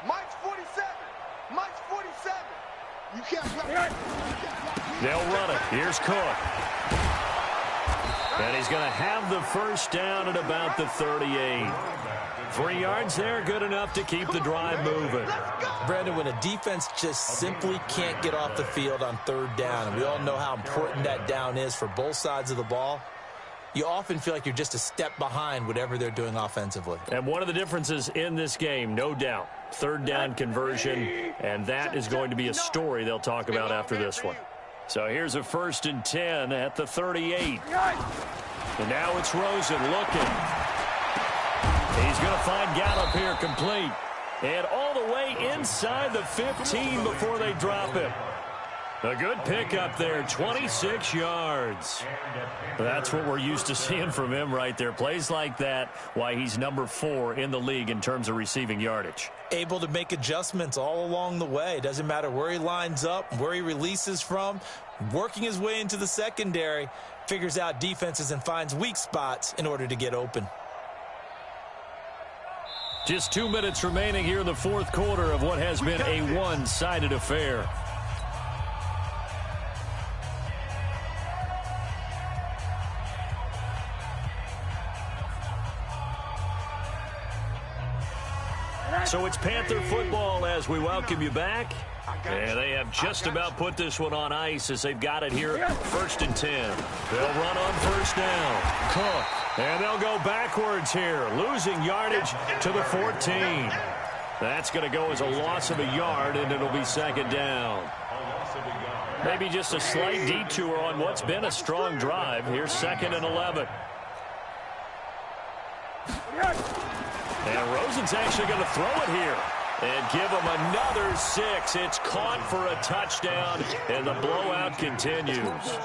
Mike's 47. Mike's 47. You can't They'll run it. Here's Cook. And he's going to have the first down at about the 38. 3 yards there, good enough to keep the drive moving. Brandon, when a defense just simply can't get off the field on 3rd down, and we all know how important that down is for both sides of the ball, you often feel like you're just a step behind whatever they're doing offensively. And one of the differences in this game, no doubt, 3rd down conversion, and that is going to be a story they'll talk about after this one. So here's a 1st and 10 at the 38. And now it's Rosen looking. He's going to find Gallup here complete. And all the way inside the 15 before they drop him. A good pickup there, 26 yards. That's what we're used to seeing from him right there. Plays like that, why he's number 4 in the league in terms of receiving yardage. Able to make adjustments all along the way. Doesn't matter where he lines up, where he releases from. Working his way into the secondary, figures out defenses and finds weak spots in order to get open. Just 2 minutes remaining here in the 4th quarter of what has been a one-sided affair. So it's Panther football as we welcome you back. And they have just about put this one on ice as they've got it here 1st and 10. They'll run on 1st down. Cook. And they'll go backwards here, losing yardage to the 14. That's going to go as a loss of a yard, and it'll be 2nd down. Maybe just a slight detour on what's been a strong drive. Here's 2nd and 11. And Rosen's actually going to throw it here and give him another 6. It's caught for a touchdown, and the blowout continues.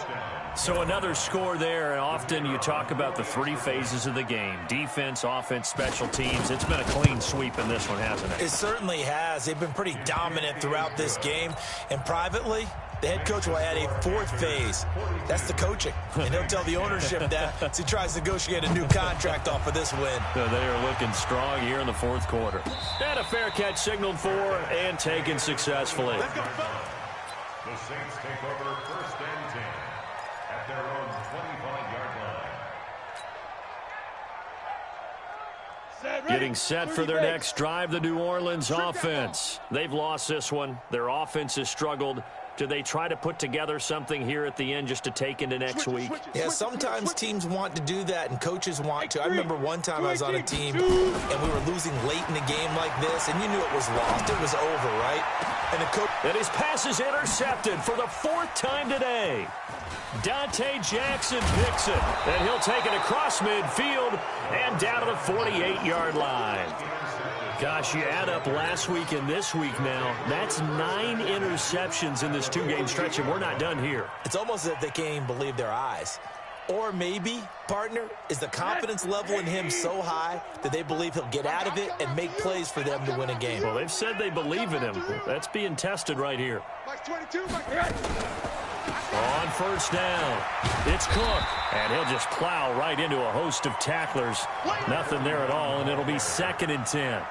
So another score there, and often you talk about the 3 phases of the game: defense, offense, special teams. It's been a clean sweep in this one, hasn't it? It certainly has. They've been pretty dominant throughout this game, and privately, the head coach will add a 4th phase. That's the coaching. And he'll tell the ownership that as he tries to negotiate a new contract off of this win. So they are looking strong here in the 4th quarter. And a fair catch signaled for and taken successfully. The Saints take over 1st and 10 at their own 25-yard line. Getting set for their next drive, the New Orleans offense. They've lost this one. Their offense has struggled. Do they try to put together something here at the end just to take into next week? Yeah, sometimes teams want to do that and coaches want to. I remember one time I was on a team and we were losing late in the game like this, and you knew it was lost. It was over, right? And his pass is intercepted for the 4th time today. Dante Jackson picks it, and he'll take it across midfield and down to the 48-yard line. Gosh, you add up last week and this week now, that's 9 interceptions in this 2-game stretch, and we're not done here. It's almost as if they can't even believe their eyes. Or maybe, partner, is the confidence level in him so high that they believe he'll get out of it and make plays for them to win a game. Well, they've said they believe in him. That's being tested right here. On 1st down, it's Cook, and he'll just plow right into a host of tacklers. Nothing there at all, and it'll be 2nd and 10.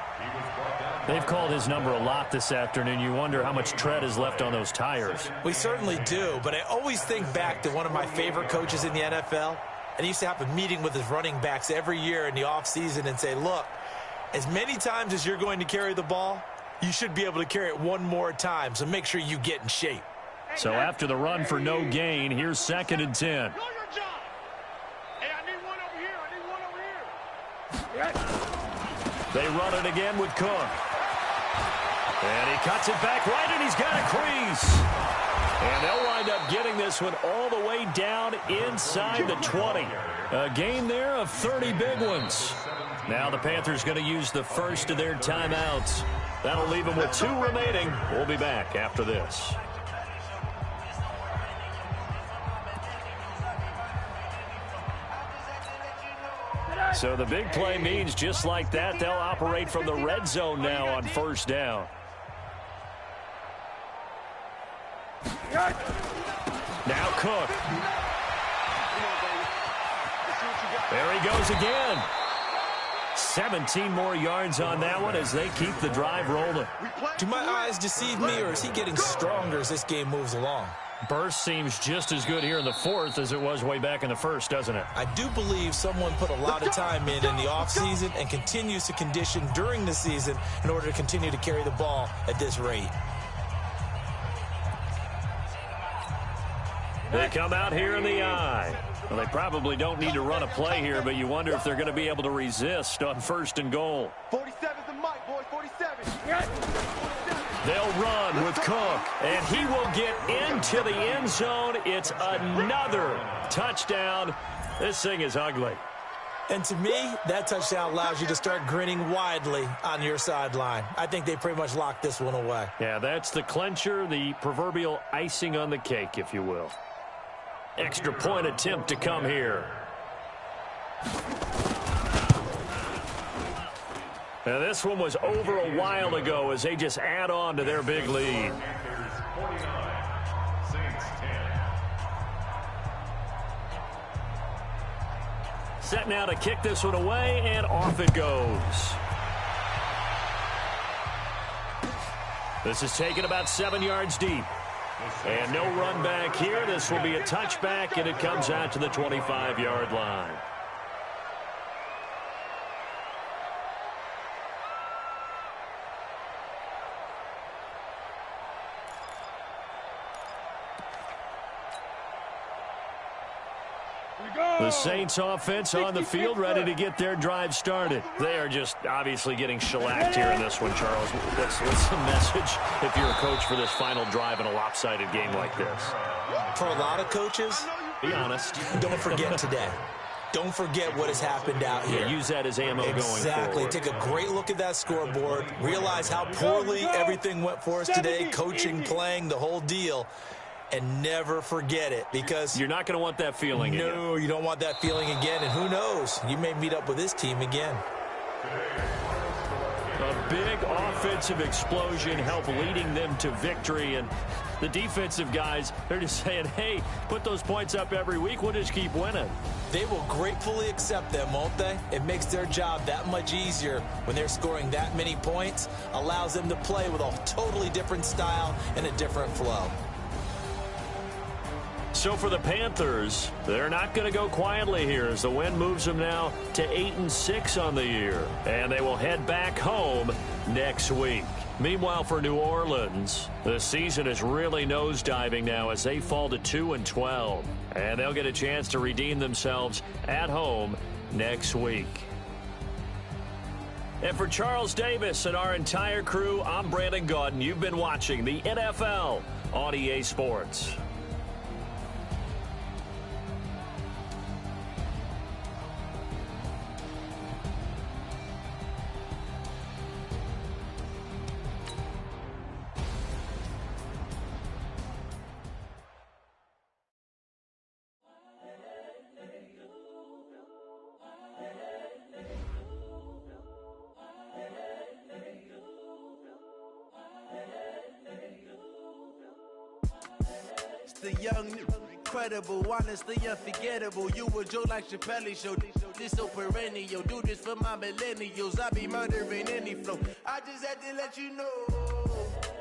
They've called his number a lot this afternoon. You wonder how much tread is left on those tires. We certainly do, but I always think back to one of my favorite coaches in the NFL, and he used to have a meeting with his running backs every year in the offseason and say, look, as many times as you're going to carry the ball, you should be able to carry it one more time, so make sure you get in shape. So after the run for no gain, here's 2nd and 10. They run it again with Cook. And he cuts it back right, and he's got a crease. And they'll wind up getting this one all the way down inside the 20. A gain there of 30 big ones. Now the Panthers going to use the first of their timeouts. That'll leave them with 2 remaining. We'll be back after this. So the big play means just like that, they'll operate from the red zone now on 1st down. Now Cook. There he goes again. 17 more yards on that one as they keep the drive rolling. Do my eyes deceive me, or is he getting stronger as this game moves along? Burst seems just as good here in the 4th as it was way back in the 1st, doesn't it? I do believe someone put a lot of time in the offseason and continues to condition during the season in order to continue to carry the ball at this rate. They come out here in the eye. Well, they probably don't need to run a play here, but you wonder if they're going to be able to resist on 1st and goal. 47's the mic, boys, 47. They'll run with Cook, and he will get into the end zone. It's another touchdown. This thing is ugly. And to me, that touchdown allows you to start grinning widely on your sideline. I think they pretty much locked this one away. Yeah, that's the clincher, the proverbial icing on the cake, if you will. Extra point attempt to come here. Now, this one was over a while ago as they just add on to their big lead. Set now to kick this one away, and off it goes. This is taken about 7 yards deep. And no run back here. This will be a touchback, and it comes out to the 25-yard line. The Saints offense on the field, ready to get their drive started. They are just obviously getting shellacked here in this one, Charles. What's the message if you're a coach for this final drive in a lopsided game like this? For a lot of coaches, be honest. Don't forget today. Don't forget what has happened out here. Yeah, use that as ammo going forward. Exactly. Take a great look at that scoreboard. Realize how poorly everything went for us today. Coaching, playing, the whole deal. And never forget it, because you're not going to want that feeling again. No, you don't want that feeling again. And who knows? You may meet up with this team again. A big offensive explosion helped leading them to victory. And the defensive guys, they're just saying, hey, put those points up every week. We'll just keep winning. They will gratefully accept them, won't they? It makes their job that much easier when they're scoring that many points. Allows them to play with a totally different style and a different flow. So for the Panthers, they're not going to go quietly here as the win moves them now to 8-6 on the year. And they will head back home next week. Meanwhile, for New Orleans, the season is really nosediving now as they fall to 2-12. And they'll get a chance to redeem themselves at home next week. And for Charles Davis and our entire crew, I'm Brandon Gaudin. You've been watching the NFL on EA Sports. The young, incredible, honestly unforgettable. You a Joe like Chappelle show. This so perennial. Do this for my millennials. I be murdering any flow. I just had to let you know.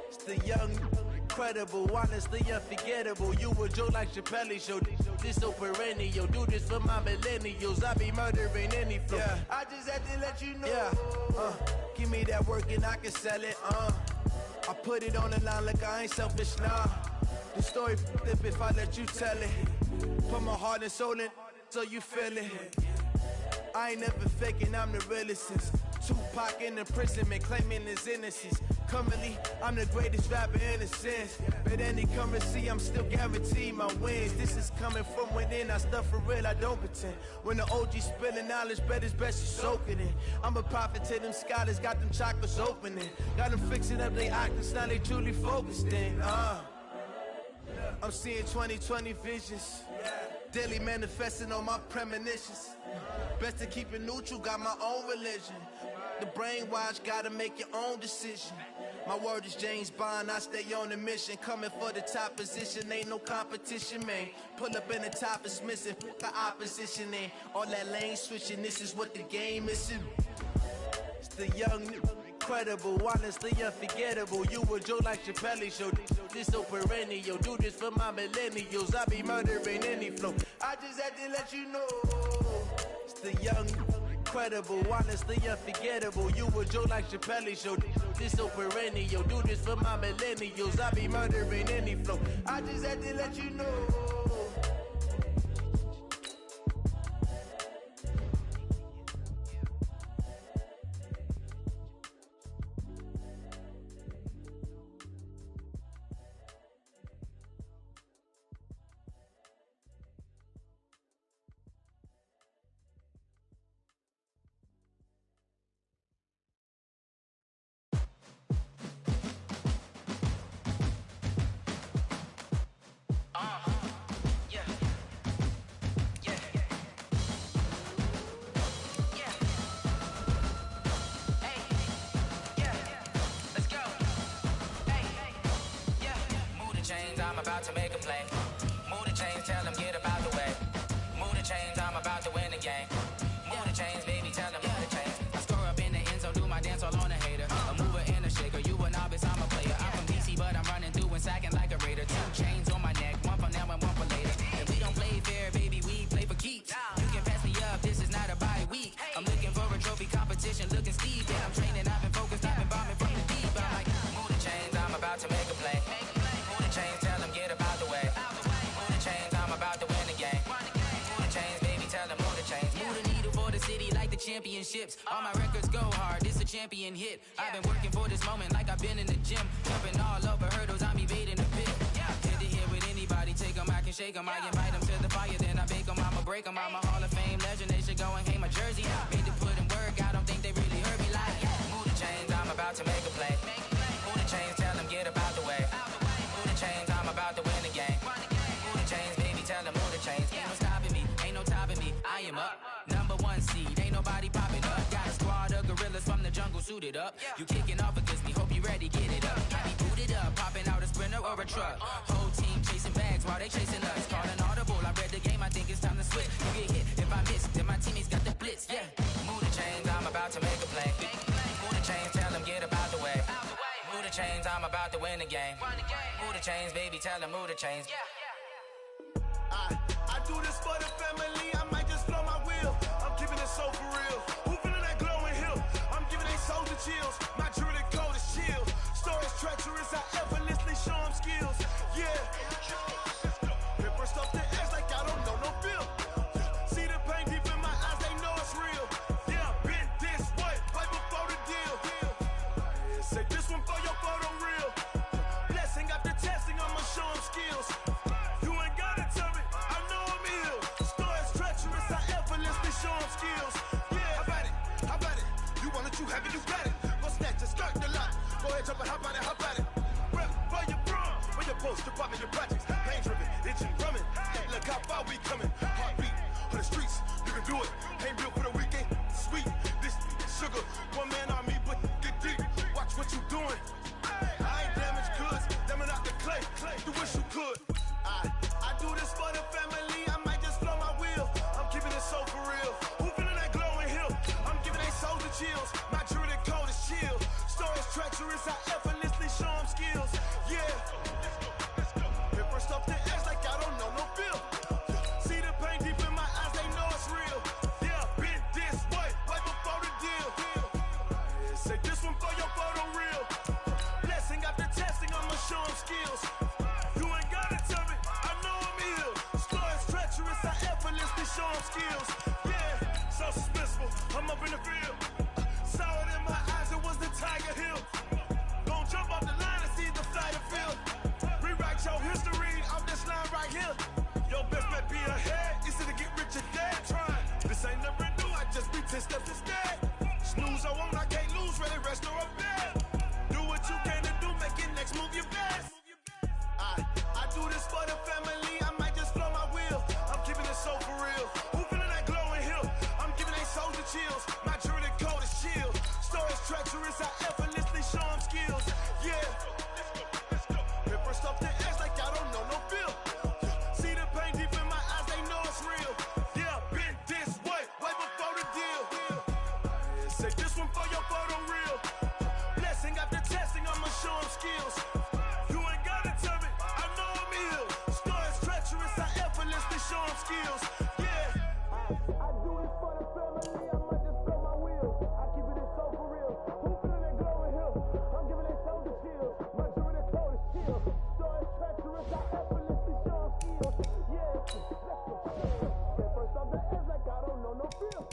It's the young, incredible, honestly unforgettable. You a Joe like Chappelle show. This so perennial. Do this for my millennials. I be murdering any flow. Yeah. I just had to let you know. Yeah. Give me that work and I can sell it. I put it on the line like I ain't selfish now. The story flip if I let you tell it. Put my heart and soul in so you feel it. I ain't never faking, I'm the realest since Tupac in imprisonment, claiming his innocence. Currently, I'm the greatest rapper in a sense. But any currency, I'm still guaranteed my wins. This is coming from within, I stuff for real, I don't pretend. When the OG spilling knowledge, bet it's best you soak it in. I'm a prophet to them scholars, got them chakras opening. Got them fixing up they octaves, now they truly focused in. I'm seeing 2020 visions. Daily manifesting on my premonitions. Best to keep it neutral, got my own religion. The brainwash, gotta make your own decision. My word is James Bond, I stay on a mission. Coming for the top position, ain't no competition, man. Pull up in the top is missing, the opposition ain't. All that lane switching, this is what the game is. It's the young, incredible, honestly unforgettable. You a Joe like Chappelle show. This so perennial. Do this for my millennials. I be murdering any flow. I just had to let you know. It's the young, incredible, honestly unforgettable. You a Joe like Chappelle show. This so perennial. Do this for my millennials. I be murdering any flow. I just had to let you know. I'm about to make a play. Move the chains, tell them get about the way. Move the chains, I'm about to win the game. Move the chains, baby, tell them move the chains. I score up in the end zone, do my dance all on a hater. A mover and a shaker, you a novice, I'm a player. I'm from DC, but I'm running through and sacking like a raider. 2 chains on my neck, one for now and one for later. And we don't play fair, baby, we play for keeps. You can pass me up, this is not a bye week. I'm looking for a trophy competition, looking steep. Yeah, I'm training, I've been focused, I've been bombing from the deep. I'm like, move the chains, I'm about to make a play. Move the chains, tell them get about the way. championships. All my records go hard, this a champion hit. I've been working for this moment like I've been in the gym. Jumping all over hurdles, I'm evading the pit. Head to head with anybody, take them, I can shake them. I invite them to the fire, then I bake them, I'ma break them. I'm a Hall of Fame legend, they should go and hang my jersey. Made to put in work, I don't think they really heard me like, move the chains, I'm about to make a play. Move the chains, tell them get up out the way. Move the chains, I'm about to win the game. Move the chains, baby, tell them move the chains. Ain't no stopping me, ain't no topping me, I am up. Number one seed, ain't nobody popping up. Got a squad of gorillas from the jungle suited up. You kicking off against me, hope you ready, get it up. I be booted up, popping out a Sprinter or a truck. Whole team chasing bags while they chasing us. Calling audible, I read the game, I think it's time to switch. You get hit, if I miss, then my teammates got the blitz, yeah. Move the chains, I'm about to make a play. Move the chains, tell them get up out the way. Move the chains, I'm about to win the game. Move the chains, baby, tell them move the chains. I do this for the family, I might just blow my wheel. I'm keeping it so for real. Who feeling that glowing hill? I'm giving they souls the chills. My jewelry code is chill. Stories treacherous, I effortlessly show them skills. Yeah. Paper stuff to act like I don't know no bill. See the pain deep in my eyes, they know it's real. Yeah, been this way, right before the deal. Say this one for your photo real. Blessing after testing, I'ma show them skills. You ain't gotta tell me, I know I'm ill. Stories treacherous, I effortlessly show them skills. Yeah, how about it? You want it, you have it, you got it. Go snatch it, skirt the lot. Go ahead, jump it, how about it? Rep for your brum, for your post, your poppin' your projects. Pain driven, itching, drumming. Look how far we coming. Heartbeat on the streets, you can do it. Ain't built for the weekend, sweet. This sugar, one man army, but get deep. Watch what you doing. I ain't damaged goods, them out the clay. You wish you could. I do this for the family, I might just blow my wheel. I'm keeping it so for real. Who feeling that glowing hill? I'm giving they souls the chills. My jewelry code is chill. Stories treacherous, I effortlessly show them skills. Yeah. Paper stuff to act like I don't know no bill. See the pain deep in my eyes, they know it's real. Yeah, been this way, right before the deal. Say this one for your photo real. Blessing after testing, I'ma show them skills. You ain't gotta tell me, I know I'm ill. Stories treacherous, I effortlessly show them skills. Yeah, so suspenseful, I'm up in the field. Saw it in my eyes, it was the Tiger Hill. Gon' jump off the line and see the flight of field. Rewrite your history off this line right here. Your best bet be ahead, easy to get rich or dead trying. This ain't never new, I just be 10 steps instead. Snooze I won't, I can't lose, ready, rest or a bed. Do what you can to do, make it next move your best. I do this for the family, I might just blow my wheel. I'm keeping it so for real. Who feeling that glowing hill? I'm giving they souls the chills. My jewelry code is chill. Stories treacherous, I effortlessly show them skills. Yeah. Paper stuff to act like I don't know no bill. See the pain deep in my eyes, they know it's real. Yeah, been this way, right before the deal. Say this one for your photo real. Blessing after testing, I'ma show them skills. You ain't gotta tell me, I know I'm ill. Stories treacherous, I effortlessly show them skills. Yeah. I do this for the family, I might just blow my wheel. I keep it so for real. Who feeling that glowing hill? I'm giving they souls the chills. My jewelry code is chill. Stories treacherous, I effortlessly show them skills. Yeah. Say first off the edge like I don't know no feel.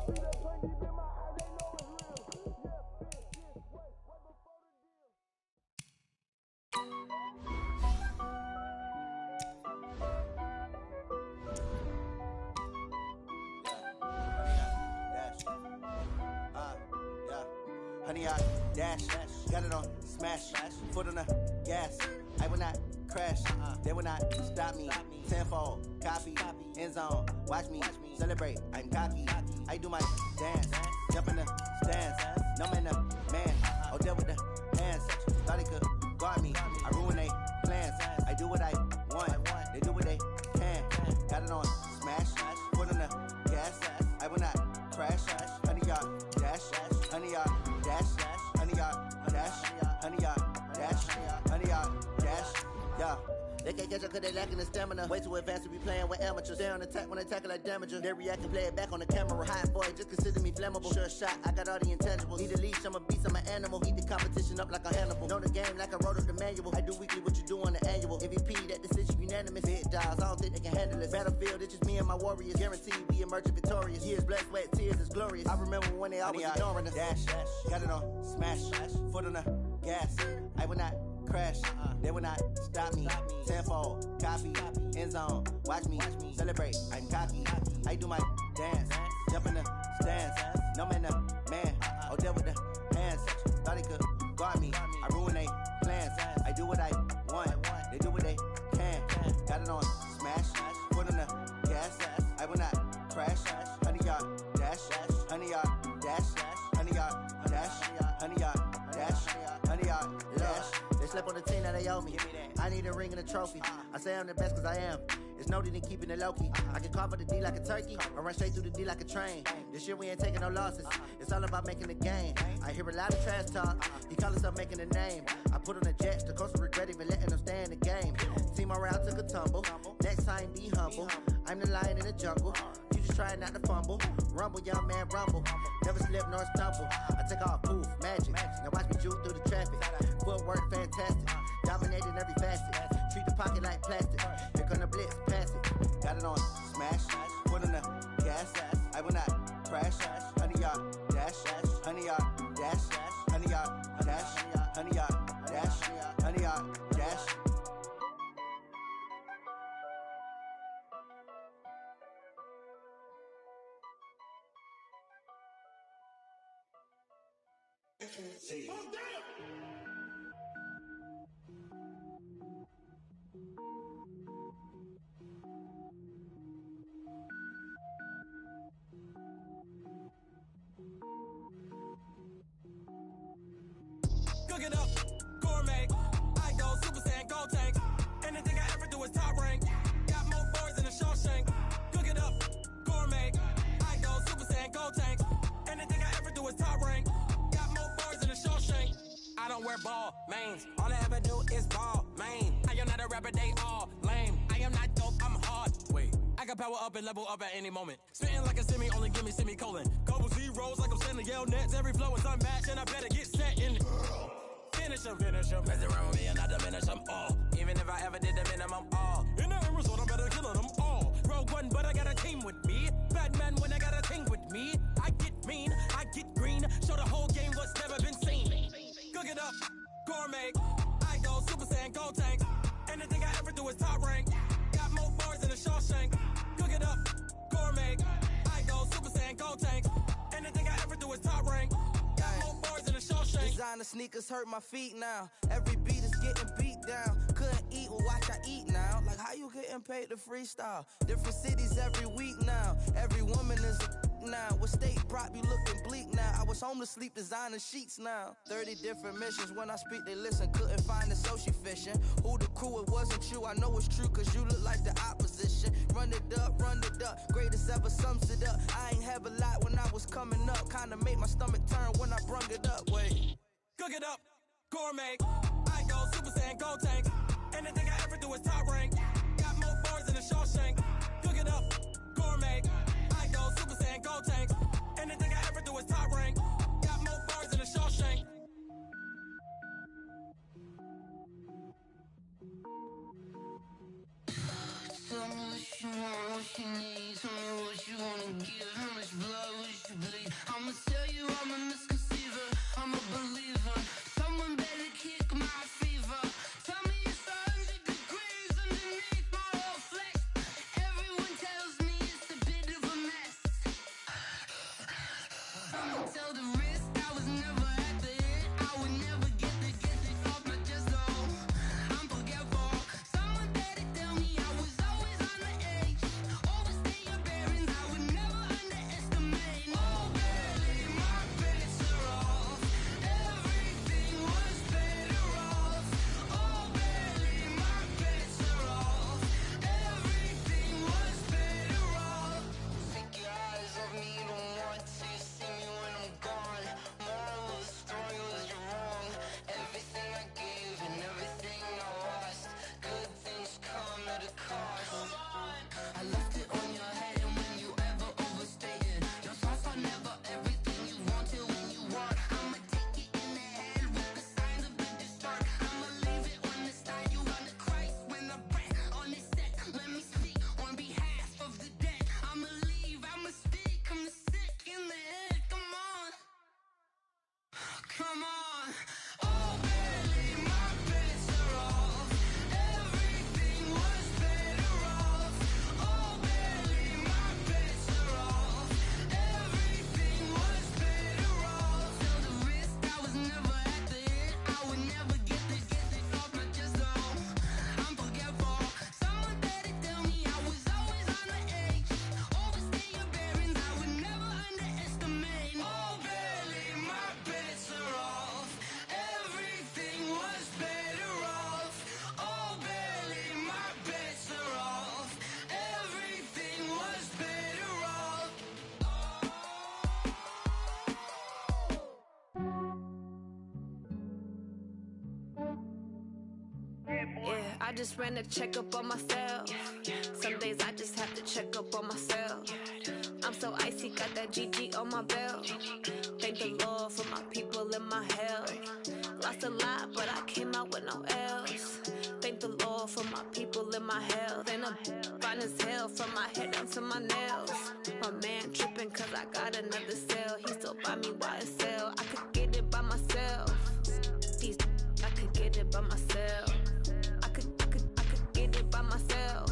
See that pain deep in my eyes, they know it's real. Yeah, bitch, this way, right before the deal. Honey, I dash, got it on smash, foot on the gas. I will not crash, they will not stop me. Tenfold, copy, end zone, watch me celebrate. I'm cocky, I do my dance, jump in the stands. No man, the man, oh, deal with the hands. Thought he could guard me, I ruin they plans. I do what I want, they do what they can. Got it on smash, foot on the gas. I will not crash, honey, y'all dash, honey, y'all dash, honey, y'all dash, honey, y'all dash, honey, y'all dash, yeah. They can't catch up cause they lacking the stamina. Way too advanced to be playing with amateurs. Stay on attack when they tackle like damager. They react and play it back on the camera. Hot boy, just consider me flammable. Sure shot, I got all the intangibles. Need a leash, I'm a beast, I'm an animal. Heat the competition up like a Hannibal. Know the game like I wrote up the manual. I do weekly what you do on the annual. MVP, that decision you unanimous. Big dogs, I don't think they can handle it. Battlefield, it's just me and my warriors. Guaranteed we emerging victorious. Years, blood, sweat, tears is glorious. I remember when they always ignoring us. Dash, got it on, smash, foot on the gas. I will not crash, they will not stop me. Tenfold, copy, end zone, watch me celebrate. I'm cocky, I do my dance, jump in the stands. No man, the man, oh, deal with the hands. Thought he could guard me, I ruin they plans. I do what I want, they do what they can. Got it on, smash, foot on the gas. I will not crash, 100-yard dash, 100-yard dash, 100-yard dash, 100-yard dash, 100-yard dash. They slept on the team that they owe me. I need a ring and a trophy. I say I'm the best cause I am. It's no need in keeping it low-key. I can carve up the D like a turkey or run straight through the D like a train. This year we ain't taking no losses. It's all about making the game. I hear a lot of trash talk. He call himself making a name. I put on the Jets. The coach will regret even letting them stay in the game. Team around took a tumble. Next time be humble. I'm the lion in the jungle. You just try not to fumble. Rumble, young man, rumble. Never slip nor stumble. I take off, poof, magic. Now watch me juke through the traffic. Footwork fantastic. Dominating every facet. Treat the pocket like plastic. Here come the blitz, pass it. Got it on, smash. Foot on the gas. I will not crash. 100-yard dash. 100-yard dash. 100-yard dash. 100-yard dash. 100-yard dash. Cook it up, gourmet. I go Super Saiyan, go tank. Anything I ever do is top rank. Got more boys than a Shawshank. Cook it up, gourmet. I go Super Saiyan, go tank. Anything I ever do is top rank. Got more boys than a Shawshank. I don't wear ball mains. All I ever do is ball main. I am not a rapper, they all lame. I am not dope, I'm hard. Wait, I can power up and level up at any moment. Spitting like a semi, only give me semicolon. Couple zeros like I'm sending yell nets. Every flow is unmatched and I better get set in. Finish them. Mess around with me and I diminish them all. Even if I ever did the minimum all. In the end result, I'm better killing them all. Rogue One, but I got a team with me. Batman when I got a team with me. I get mean, I get green. Show the whole game what's never been seen. Cook it up, gourmet. I go Super Saiyan, go tank. Anything I ever do is top rank. Got more bars than a Shawshank. Cook it up, gourmet. I go Super Saiyan, go tank. Anything I ever do is top rank. Got more bars than a Shawshank. Designer sneakers hurt my feet now. Every beat is getting beat down. Couldn't eat, well watch I eat now. Like how you getting paid to freestyle? Different cities every week now. Every woman is a now. What state prop you looking bleak now? I was home to sleep designing sheets now. 30 different missions. When I speak they listen. Couldn't find the social fishing. Who the crew, it wasn't you. I know it's true cause you look like the opposition. Run it up. Greatest ever sums it up. I ain't have a lot when I was coming up. Kinda made my stomach turn when I brung it up. Wait. Cook it up, gourmet. I go Super Saiyan, go tank. Anything I ever do is top rank. Got more bars than a Shawshank. Cook it up, gourmet. I go Super Saiyan, go tank. Anything I ever do is top rank. Got more bars than a Shawshank. Tell me what you want, what you need. Tell me what you wanna give. How much blood would you bleed? I'ma tell you I'm a misconceiver. I'm a believer. Someone better kick my fever. Tell me it's 100 degrees underneath. just ran a checkup on myself. Some days I just have to check up on myself. I'm so icy, got that GG on my belt. Thank the Lord for my people in my health. Lost a lot, but I came out with no L's. Thank the Lord for my people in my health. And I'm fine as hell from my head down to my nails. My man tripping cause I got another cell. He still buy me YSL. I could get it by myself. These I could get it by myself. I could get it by myself.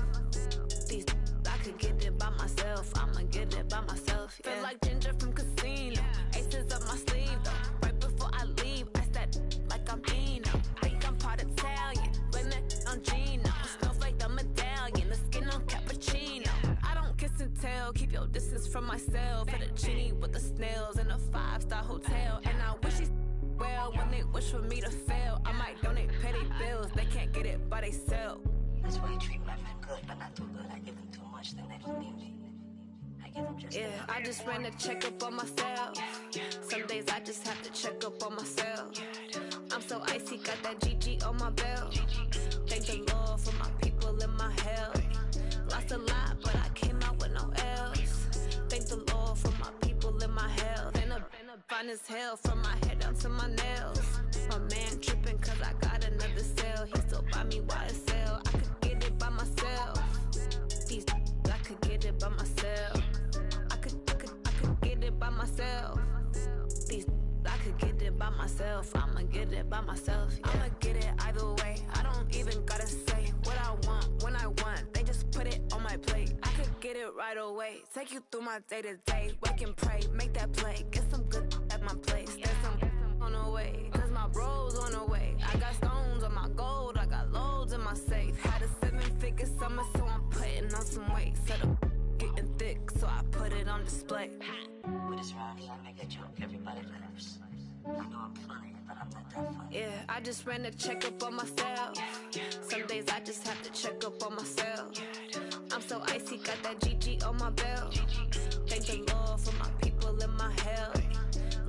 These I could get it by myself. I'ma get it by myself. Yeah. Feel like Ginger from Casino. Aces up my sleeve though. Right before I leave, I said like I'm Dino. Think I'm part Italian. Blame it on Gino. Smells like the medallion. The skin on cappuccino. I don't kiss and tell. Keep your distance from myself. At a genie with the snails in a 5-star hotel. And I wish he's well when they wish for me to fail. I might donate petty bills. They can't get it by themselves. That's why you treat my friend good, but not too good. I give them too much, then they don't need me. I give them just enough. I just ran a checkup on myself. Some days I just have to check up on myself. I'm so icy, got that GG on my belt. Thank the Lord for my people in my health. Lost a lot, but I came out with no L's. Thank the Lord for my people in my health. And I'm fine as hell from my head down to my nails. My man tripping cause I got another cell. He still buy me YSL. I could get it by myself. These I could get it by myself. I could get it by myself. These I could get it by myself. I'ma get it by myself. Yeah. I'ma get it either way. I don't even gotta say what I want when I want. They just put it on my plate. I could get it right away. Take you through my day to day. Wake and pray, make that play. Get some good at my place. There's some on the way. Cause my bro's on the way. I got stones on my gold. I got loads in my safe. Had a 7-figure summer, so I'm putting on some weight. Set up getting thick, so I put it on display. With this round here, I make a joke. Everybody laughs. I know I'm funny, but I'm not that funny. Yeah, I just ran a checkup on myself. Some days I just have to check up on myself. I'm so icy, got that GG on my belt. Thank the Lord for my people in my health.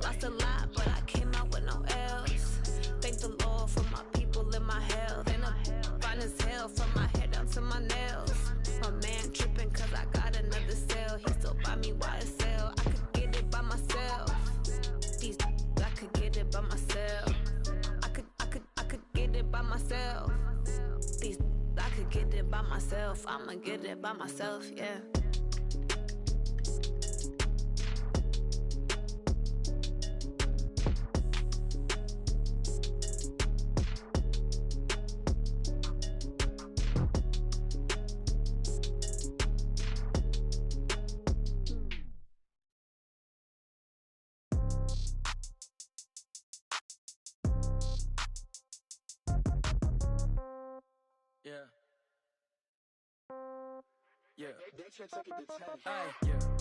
Lost a lot, but I came out with no L's. Thank the Lord for my people in my health. And I'm fine as hell from my head down to my nails. My man tripping cause I got another cell. He still buy me YSL. I could get it by myself. These I could get it by myself. I could get it by myself. These I could get it by myself. I'ma get it by myself, yeah.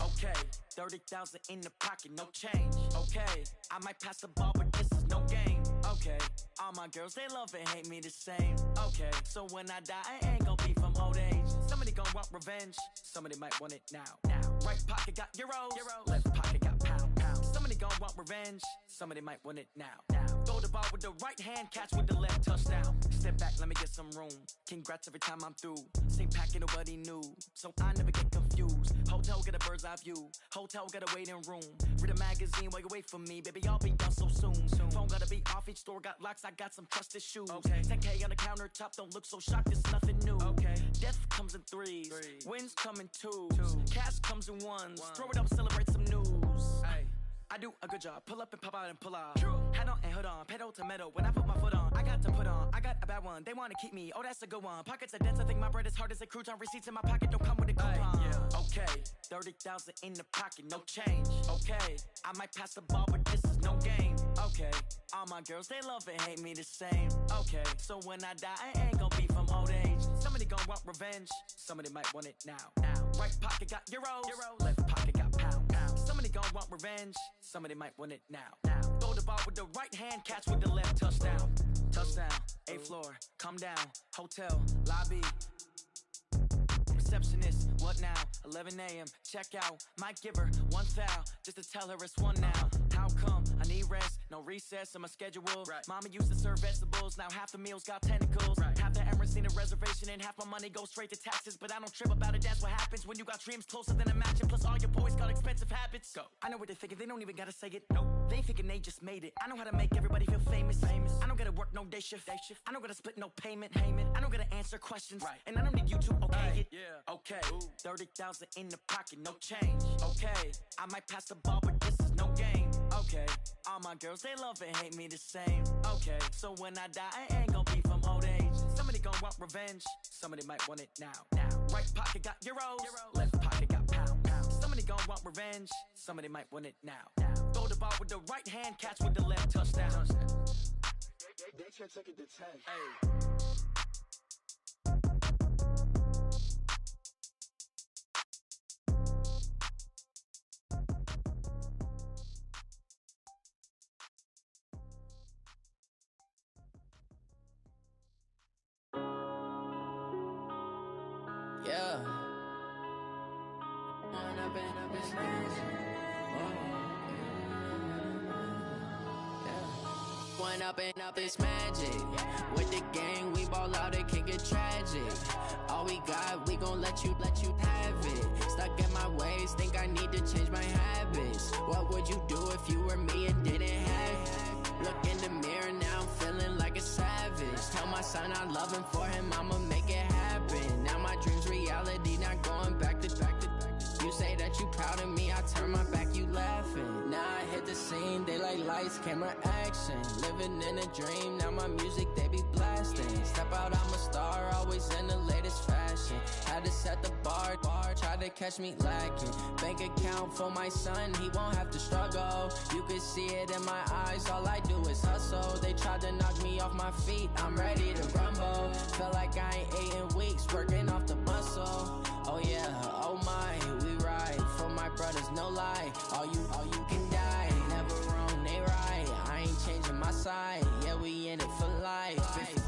Okay, 30,000 in the pocket, no change. Okay, I might pass the ball, but this is no game. Okay, all my girls, they love and hate me the same. Okay, so when I die, I ain't gon' be from old age. Somebody gon' want revenge, somebody might want it now. Right pocket got euros, left pocket got pound. Somebody gon' want revenge, somebody might want it now. Throw the ball with the right hand, catch with the left, touchdown. Step back, let me get some room. Congrats every time I'm through. Same packet, nobody knew, so I never get confused. Hotel get a bird's eye view. Hotel got a waiting room. Read a magazine while you wait for me, baby. I'll be done so soon. Phone gotta be off. Each store got locks. I got some trusted shoes. Okay. 10K on the countertop. Don't look so shocked. It's nothing new. Okay. Death comes in threes. Wins come in twos. Cash comes in ones. Throw it up, celebrate some news. Ay. I do a good job. Pull up and pop out and pull out. Hat on and hood on. Pedal to metal. When I put my foot on, I got to put on. I got a bad one. They want to keep me. Oh, that's a good one. Pockets are dense. I think my bread is hard as a crouton. Receipts in my pocket don't come with a coupon. Okay. 30,000 in the pocket. No change. Okay. I might pass the ball, but this is no game. Okay. All my girls, they love and hate me the same. Okay. So when I die, I ain't gon' be from old age. Somebody gon' want revenge. Somebody might want it now. Right pocket got euros. Left pocket got pound. Somebody gon' want revenge. Somebody might want it now. Throw the ball with the right hand, catch with the left, touchdown. Touchdown, 8th floor, come down, hotel, lobby. Receptionist, what now? 11 a.m., check out. Might give her one foul, just to tell her it's one now. How come? I need rest, no recess in my schedule. Mama used to serve vegetables, now half the meals got tentacles. Half the errands seen a reservation and half my money goes straight to taxes. But I don't trip about it, that's what happens when you got dreams closer than a match. And plus all your boys got expensive habits. Go. I know what they're thinking, they don't even gotta say it. No, they ain't thinking they just made it. I know how to make everybody feel famous. I don't gotta work no day shift. I don't gotta split no payment. I don't gotta answer questions. Right. And I don't need you to okay it. Yeah. Okay. 30,000 in the pocket, no change. Okay. I might pass the ball, but this is no game. Okay. All my girls, they love and hate me the same. Okay. So when I die, I ain't gonna be from old age. Somebody gon' want revenge. Somebody might want it now. Right pocket got euros. Left pocket got pounds. Somebody gon' want revenge. Somebody might want it now. Throw the ball with the right hand, catch with the left, touchdown. They can't take it to 10. Hey. Yeah. One up and up is magic. With the gang, we ball out, it can get tragic. All we got, we gon' let you have it. Stuck in my ways, think I need to change my habits. What would you do if you were me and didn't have it? Look in the mirror, now I'm feeling like a savage. Tell my son I love him, for him I'ma make it happen. Now my dream's reality, not going back to back. You say that you proud of me, I turn my back, you laughing. Now I hit the scene, they like lights, camera, action. Living in a dream, now my music, they be blasting. Step out, I'm a star, always in the latest fashion. Had to set the bar, try to catch me lacking. Bank account for my son, he won't have to struggle. You can see it in my eyes, all I do is hustle. They tried to knock me off my feet, I'm ready to rumble. Feel like I ain't ate in weeks, working off the muscle. Oh yeah, oh my, we ride for my brothers, no lie. All you can die, never wrong, they right. I ain't changing my side, yeah, we in it for life.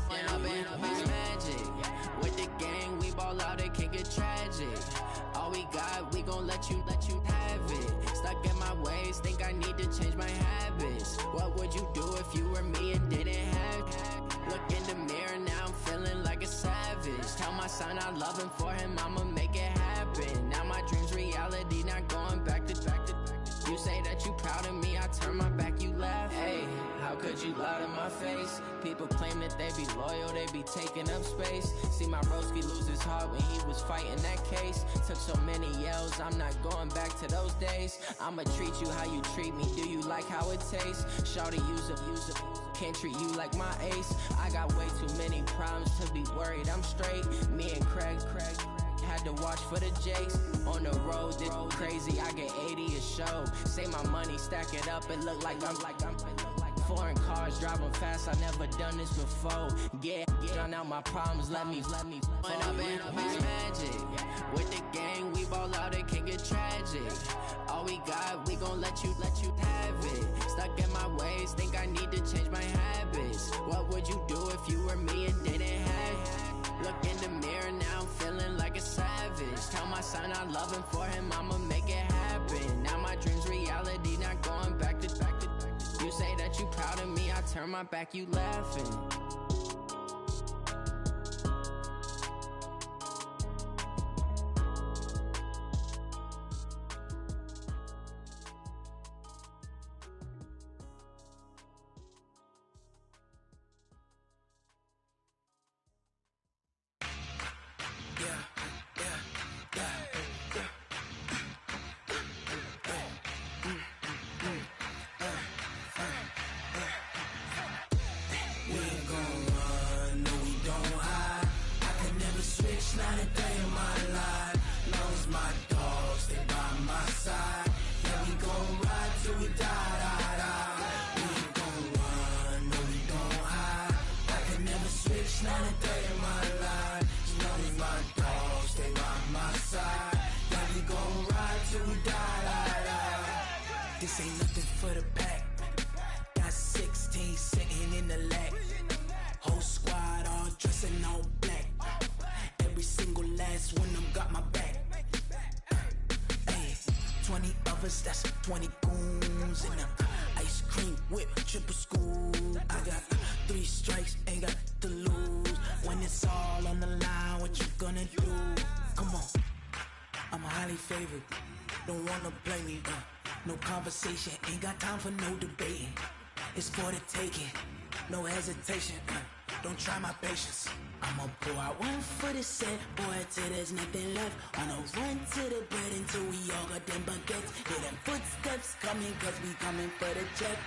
And up is magic. With the gang, we ball out, it can get tragic. All we got, we gon' let you have it. Stuck in my ways, think I need to change my habits. What would you do if you were me and didn't have it? Look in the mirror, now I'm feeling like a savage. Tell my son I love him, for him I'ma make it happen. Now my dream's reality, not going back to back. You say that you proud of me, I turn my back, you laugh. Hey, how could you lie to my face? People claim that they be loyal, they be taking up space. See my broski lose his heart when he was fighting that case. Took so many yells, I'm not going back to those days. I'ma treat you how you treat me, do you like how it tastes? Shawty, use up, can't treat you like my ace. I got way too many problems to be worried, I'm straight. Me and Craig had to watch for the Jakes. On the road, this crazy, I get 80 a show. Say my money, stack it up, it look like I'm foreign cars, driving fast, I never done this before. Yeah, drown out my problems, let me When up is magic. With the gang, we ball out, it can get tragic. All we got, we gon' let you have it. Stuck in my ways, think I need to change my habits. What would you do if you were me and didn't have it? Look in the mirror, now I'm feeling like a savage. Tell my son I love him, for him I'ma make it happen. Now my dream's reality, not going back to back. You say that you proud of me, I turn my back, you laughing. This ain't nothing for the pack. Got 16 sitting in the lap. Whole squad all dressing all black. Every single last one of them got my back. Hey, 20 of us, that's 20 goons in the ice cream whip, triple school. I got 3 strikes, ain't got to lose. When it's all on the line, what you gonna do? Come on, I'm highly favored. Don't wanna blame me, no conversation, ain't got time for no debating. It's for the taking, no hesitation, don't try my patience. I'ma pour out 1 foot of set, boy, till there's nothing left. On a run to the bread until we all got them baguettes. Hear them footsteps coming, cause we coming for the check.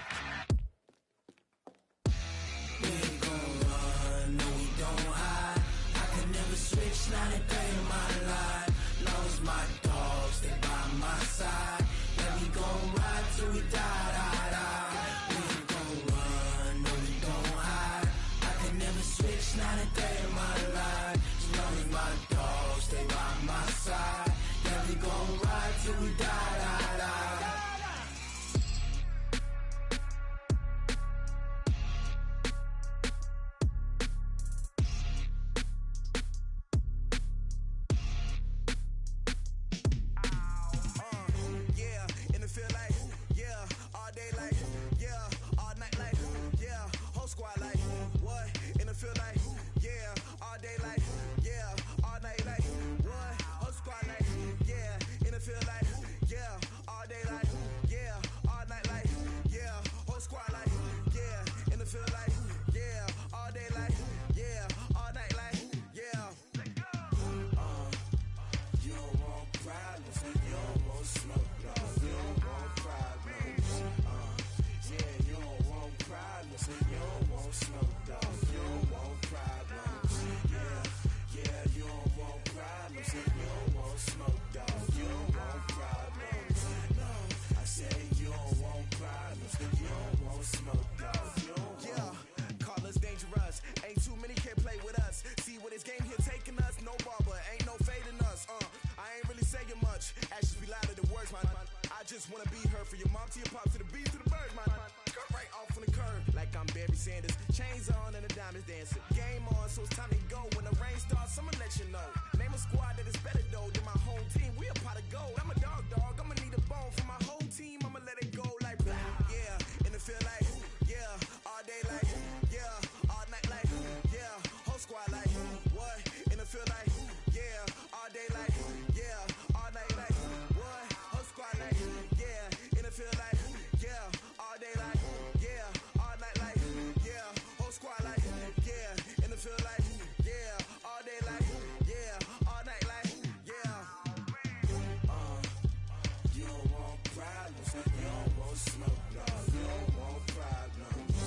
We ain't gon' run, no we don't hide. I can never switch, not a day in my life. Lost my dogs, they by my side. Yeah, we gon' ride till we die, die, die. We ain't gon' run, no we don't hide. I can never switch, not a day in my life. As long as my dogs stay by my side. Yeah, we gon' ride till we die, die, die. Just wanna be her for your mom to your pop to the beat to the birds, man. Skirt right off on the curb like I'm Barry Sanders. Chains on and the diamonds dancing. Game on, so it's time to go. When the rain starts, I'ma let you know. Name a squad that is better though than my home team. We a pot of gold. I'm a dog. I'ma need a bone for my whole team. I'ma let it go like yeah. And it feel like yeah. All day like yeah. All night like yeah. Whole squad like what? And it feel like yeah. All day like yeah. All night like what? Whole squad like yeah. And it feel like yeah. All day like yeah. All night like yeah. Whole squad like yeah. And it feel like yeah. All day like yeah. All night like yeah. You don't want problems. You don't want smoke, no. You don't want problems.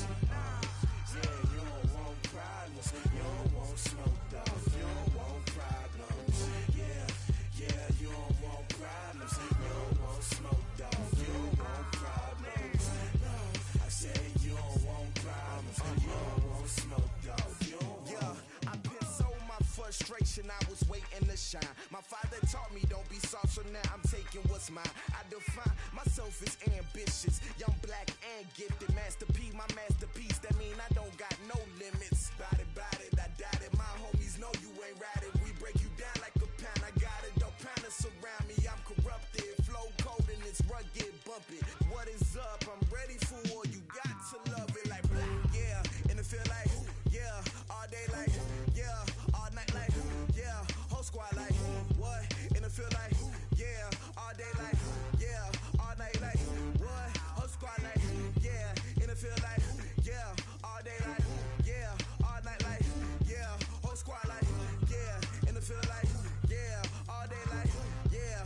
Yeah, you don't want problems. You don't want smoke, dog. You don't want problems. Yeah, you don't want problems. You don't want smoke, dog. You don't want problems. No, I said you don't want problems. You don't want smoke, dog. You don't want. Yeah, I've been so my frustration. I was waiting to shine. My father taught me don't be soft, so now I'm taking what's mine. I define myself as ambitious, young, black, and gifted. Master P, my masterpiece. That mean I don't got no limits. Bout it, I doubt it. My homies know you ain't right it. We break you down like a pound. I got it, don't pound to surround me. I'm corrupted, flow cold and it's rugged, bumpy. What is up? I'm ready for war. You got to love it like yeah. And it feel like yeah. All day like yeah. All night like yeah. Whole squad like what? And it feel like yeah. All day like yeah. All night like what? Whole squad like yeah. And it feel like yeah. All day like yeah. All night like yeah. Whole squad like yeah. And it feel like yeah. All day like yeah.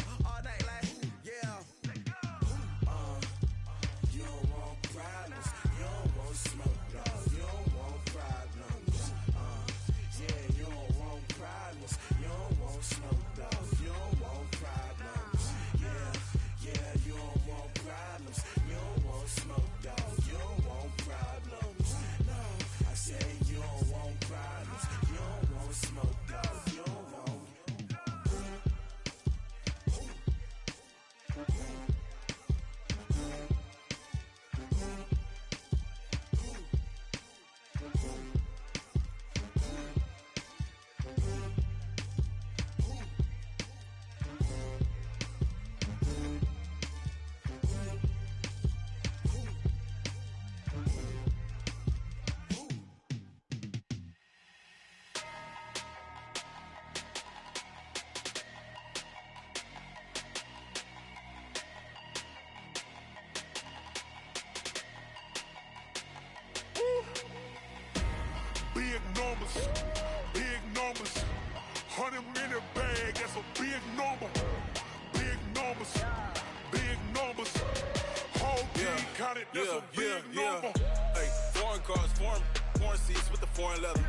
big numbers. 100 in the bag, that's a big number. Big numbers, big numbers. Whole team counted, that's a big number. Hey, foreign cars, foreign seats with the foreign leather.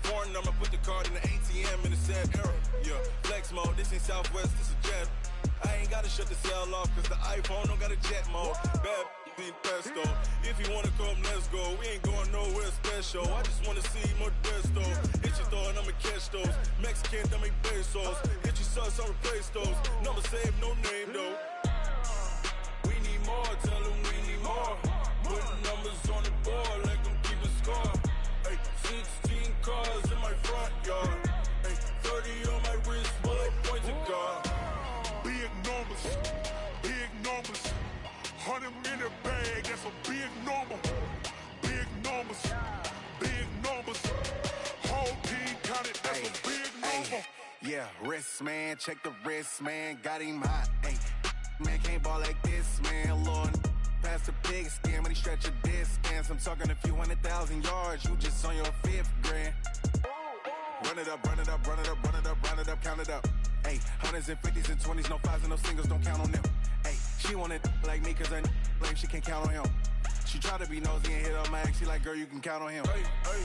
Foreign number, put the card in the ATM in the sad era. Yeah, flex mode, this ain't Southwest, this a jet. I ain't gotta shut the cell off, cause the iPhone don't got a jet mode. Bad in pesto. If you wanna come, let's go. We ain't going nowhere special. I just wanna see Modesto. Hit your thought, I'ma catch those. Mexican, dame pesos. Hit your sus, I'll replace those. Number saved, no name though. We need more, tell them we need more. Putting numbers on the board, like them keep a score. Hey, 16 cars in my front yard. Hey, 30 on my wrist, while I point to God. Big numbers, big numbers. 100 in the bag, that's a big number. Big numbers, big numbers. Whole team counted, that's a big number. Yeah, wrist man, check the wrist man, got him hot. Ay, man can't ball like this, man. Lord, past the pig skin, but he stretch a distance. I'm talking a few 100,000 yards, you just on your 5th grand. Run it up, run it up, run it up, run it up, run it up, count it up. Ay, 100s and 50s and 20s, no 5s and no singles, don't count on them. Ay, she want it like me, cause her lame, she can't count on him. She try to be nosy and hit on my ex, she like, girl, you can count on him. Hey, hey,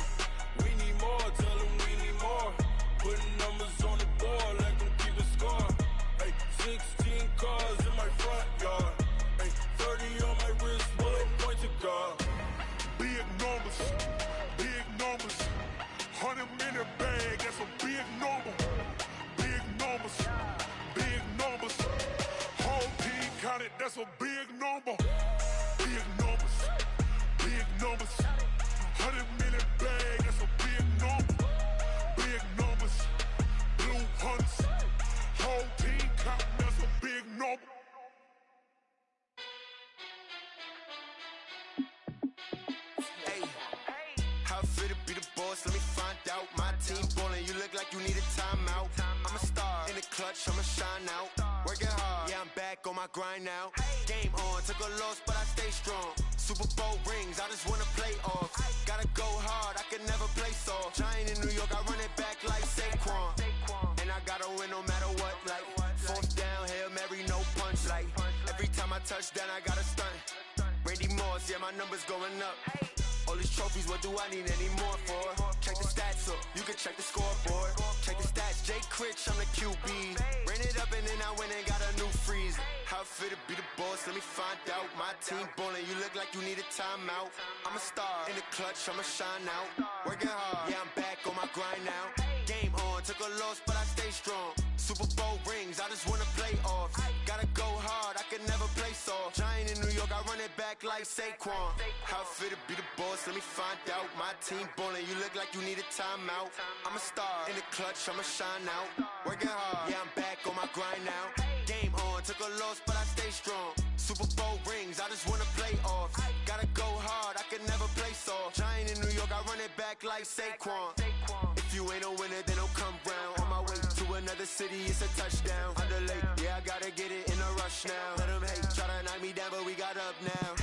we need more, tell them we need more. Putting numbers on the board, like them keep a score. Hey, 16 cars in my front yard. Hey, 30 on my wrist, while I point to God. Big numbers, big numbers. 100 in the bag, that's a big number. Big numbers, big numbers. Whole team counted, that's a big number. Big numbers, big numbers. 100 in the bag, that's a big number. Big numbers, blue hunts. Whole team counting, that's a big number. How fit to be the boss? Let me find out. My team ballin', you look like you need a timeout. I'm a star in the clutch, I'ma shine out. Working hard, yeah, I'm back on my grind now. Game on, took a loss, but I stay strong. Super Bowl rings, I just wanna play off. Gotta go hard, I can never play soft. Giant in New York, I run it back like Saquon. And I gotta win no matter what, like 4th down, Hail Mary, no punch. Like every time I touch down, I gotta stunt. Randy Moss, yeah, my numbers going up. All these trophies, what do I need any more for? Check the stats up, you can check the scoreboard. Check the stats, Jay Critch, I'm the QB. Ran it up and then I went and got a new freeze. How fit to be the boss, let me find out. My team ballin', you look like you need a timeout. I'm a star in the clutch, I'ma shine out. Working hard, yeah, I'm back on my grind now. Game on, took a loss, but I stay strong. Super Bowl rings, I just wanna play off. Gotta go hard, I can never play soft. Giant in New York, I run it back like Saquon. How fit to be the boss, let me find out. My team ballin', you look like you need a timeout. I'm a star in the clutch, I'ma shine out. Working hard, yeah, I'm back on my grind now. Game on, took a loss, but I stay strong. Super Bowl rings, I just wanna play off. Gotta go hard, I can never play soft. Giant in New York, I run it back like Saquon. If you ain't a winner, then don't come round. On my way to another city, it's a touchdown. Underlay, yeah, I gotta get it in a rush now. Let them hate, try to knock me down, but we got up now.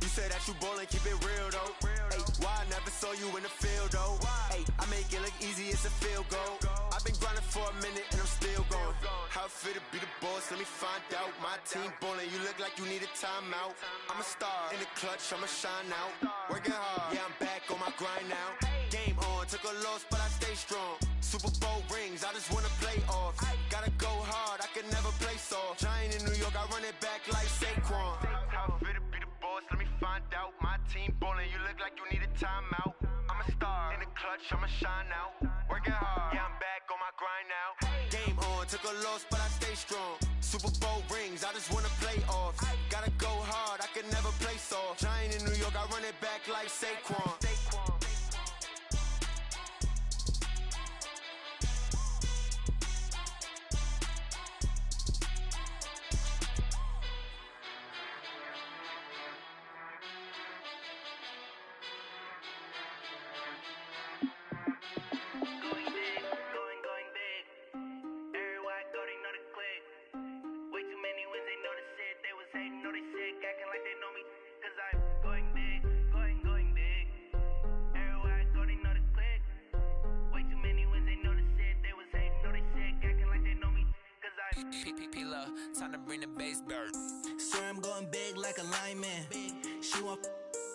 You say that you ballin', keep it real though. Hey, why I never saw you in the field though? Hey, I make it look easy, it's a field goal. I've been grinding for a minute and I'm still going. How fit to be the boss, let me find out. My team ballin', you look like you need a timeout. I'm a star in the clutch, I'ma shine out. Working hard, yeah, I'm back on my grind now. Game on, took a loss, but I stay strong. Super Bowl rings, I just wanna play off. Gotta go hard, I can never play soft. Giant in New York, I run it back like Saquon. How fit to be the boss, let me find out. My team ballin', you look like you need a timeout. I'm a star in the clutch, I'ma shine out. Working hard, yeah, I'm back on my grind now. Game on, took a loss, but I stay strong. Super Bowl rings, I just wanna play off. Gotta go hard, I can never play soft. Giant in New York, I run it back like Saquon. Acting like they know me, cause I'm going big, going big. P-P-P-Love, time to bring the bass bird. Swear I'm going big like a lineman. She want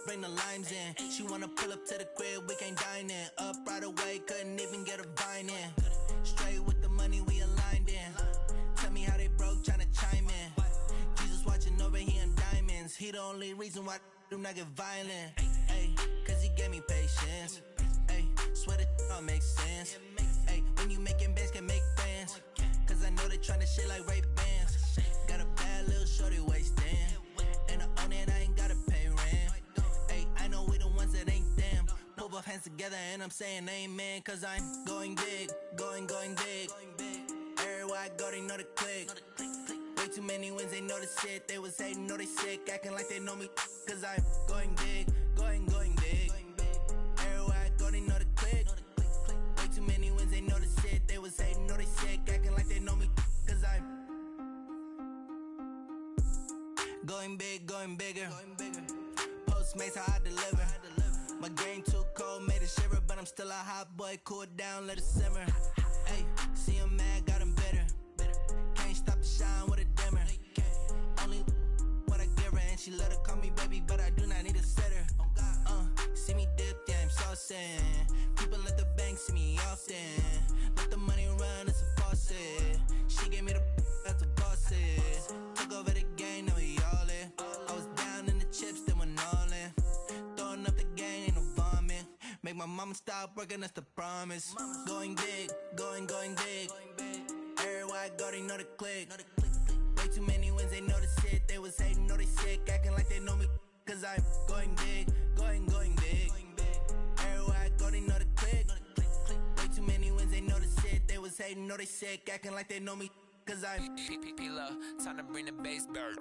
bring the limes in. She wanna pull up to the crib, we can't dine in. Up right away, couldn't even get a vine in. Straight with the money, we aligned in. Tell me how they broke, tryna chime in. Jesus watching over here in diamonds. He the only reason why I do not get violent. Ay, cause he gave me patience. Ay, swear that all makes sense. Ay, when you making bands, can make friends. Cause I know they tryna shit like Ray-Bans. Got a bad little shorty wasting. And I own it, I ain't gotta pay rent. Ay, I know we the ones that ain't them. Put both hands together and I'm saying amen. Cause I'm going big, going big. Everywhere I go, they know the click. Way too many wins, they know the shit. They was hating, know they sick, acting like they know me. Cause I'm going big, going big. Everywhere I go, they know the click. Way too many wins, they know the shit. They was hating, know they sick, acting like they know me. Cause I'm going big, going bigger. Postmates, how I deliver. My game too cold, made it shiver. But I'm still a hot boy, cool it down, let it simmer. Hey, see him mad, got him bitter. Can't stop the shine with a dimmer. Only what I give her, and she let her call me baby, but I do not need a sitter. See me dip, yeah, I'm saucing. People at the bank see me often. Let the money run, it's a faucet. She gave me the that's a faucet. Took over the game, now we all in. I was down in the chips, then went all in. Throwing up the game, ain't no vomit. Make my mama stop working, that's the promise. Going big, going big. Everywhere I go, they know the click. Way too many wins, they know the shit. They was hating, know they sick, acting like they know me. Cause I'm going big, going big. Everywhere I go, they know the click. Way too many wins, they know the shit. They was hating, know they sick, acting like they know me. Cause I'm P-P-P-Love, time to bring the bass bird.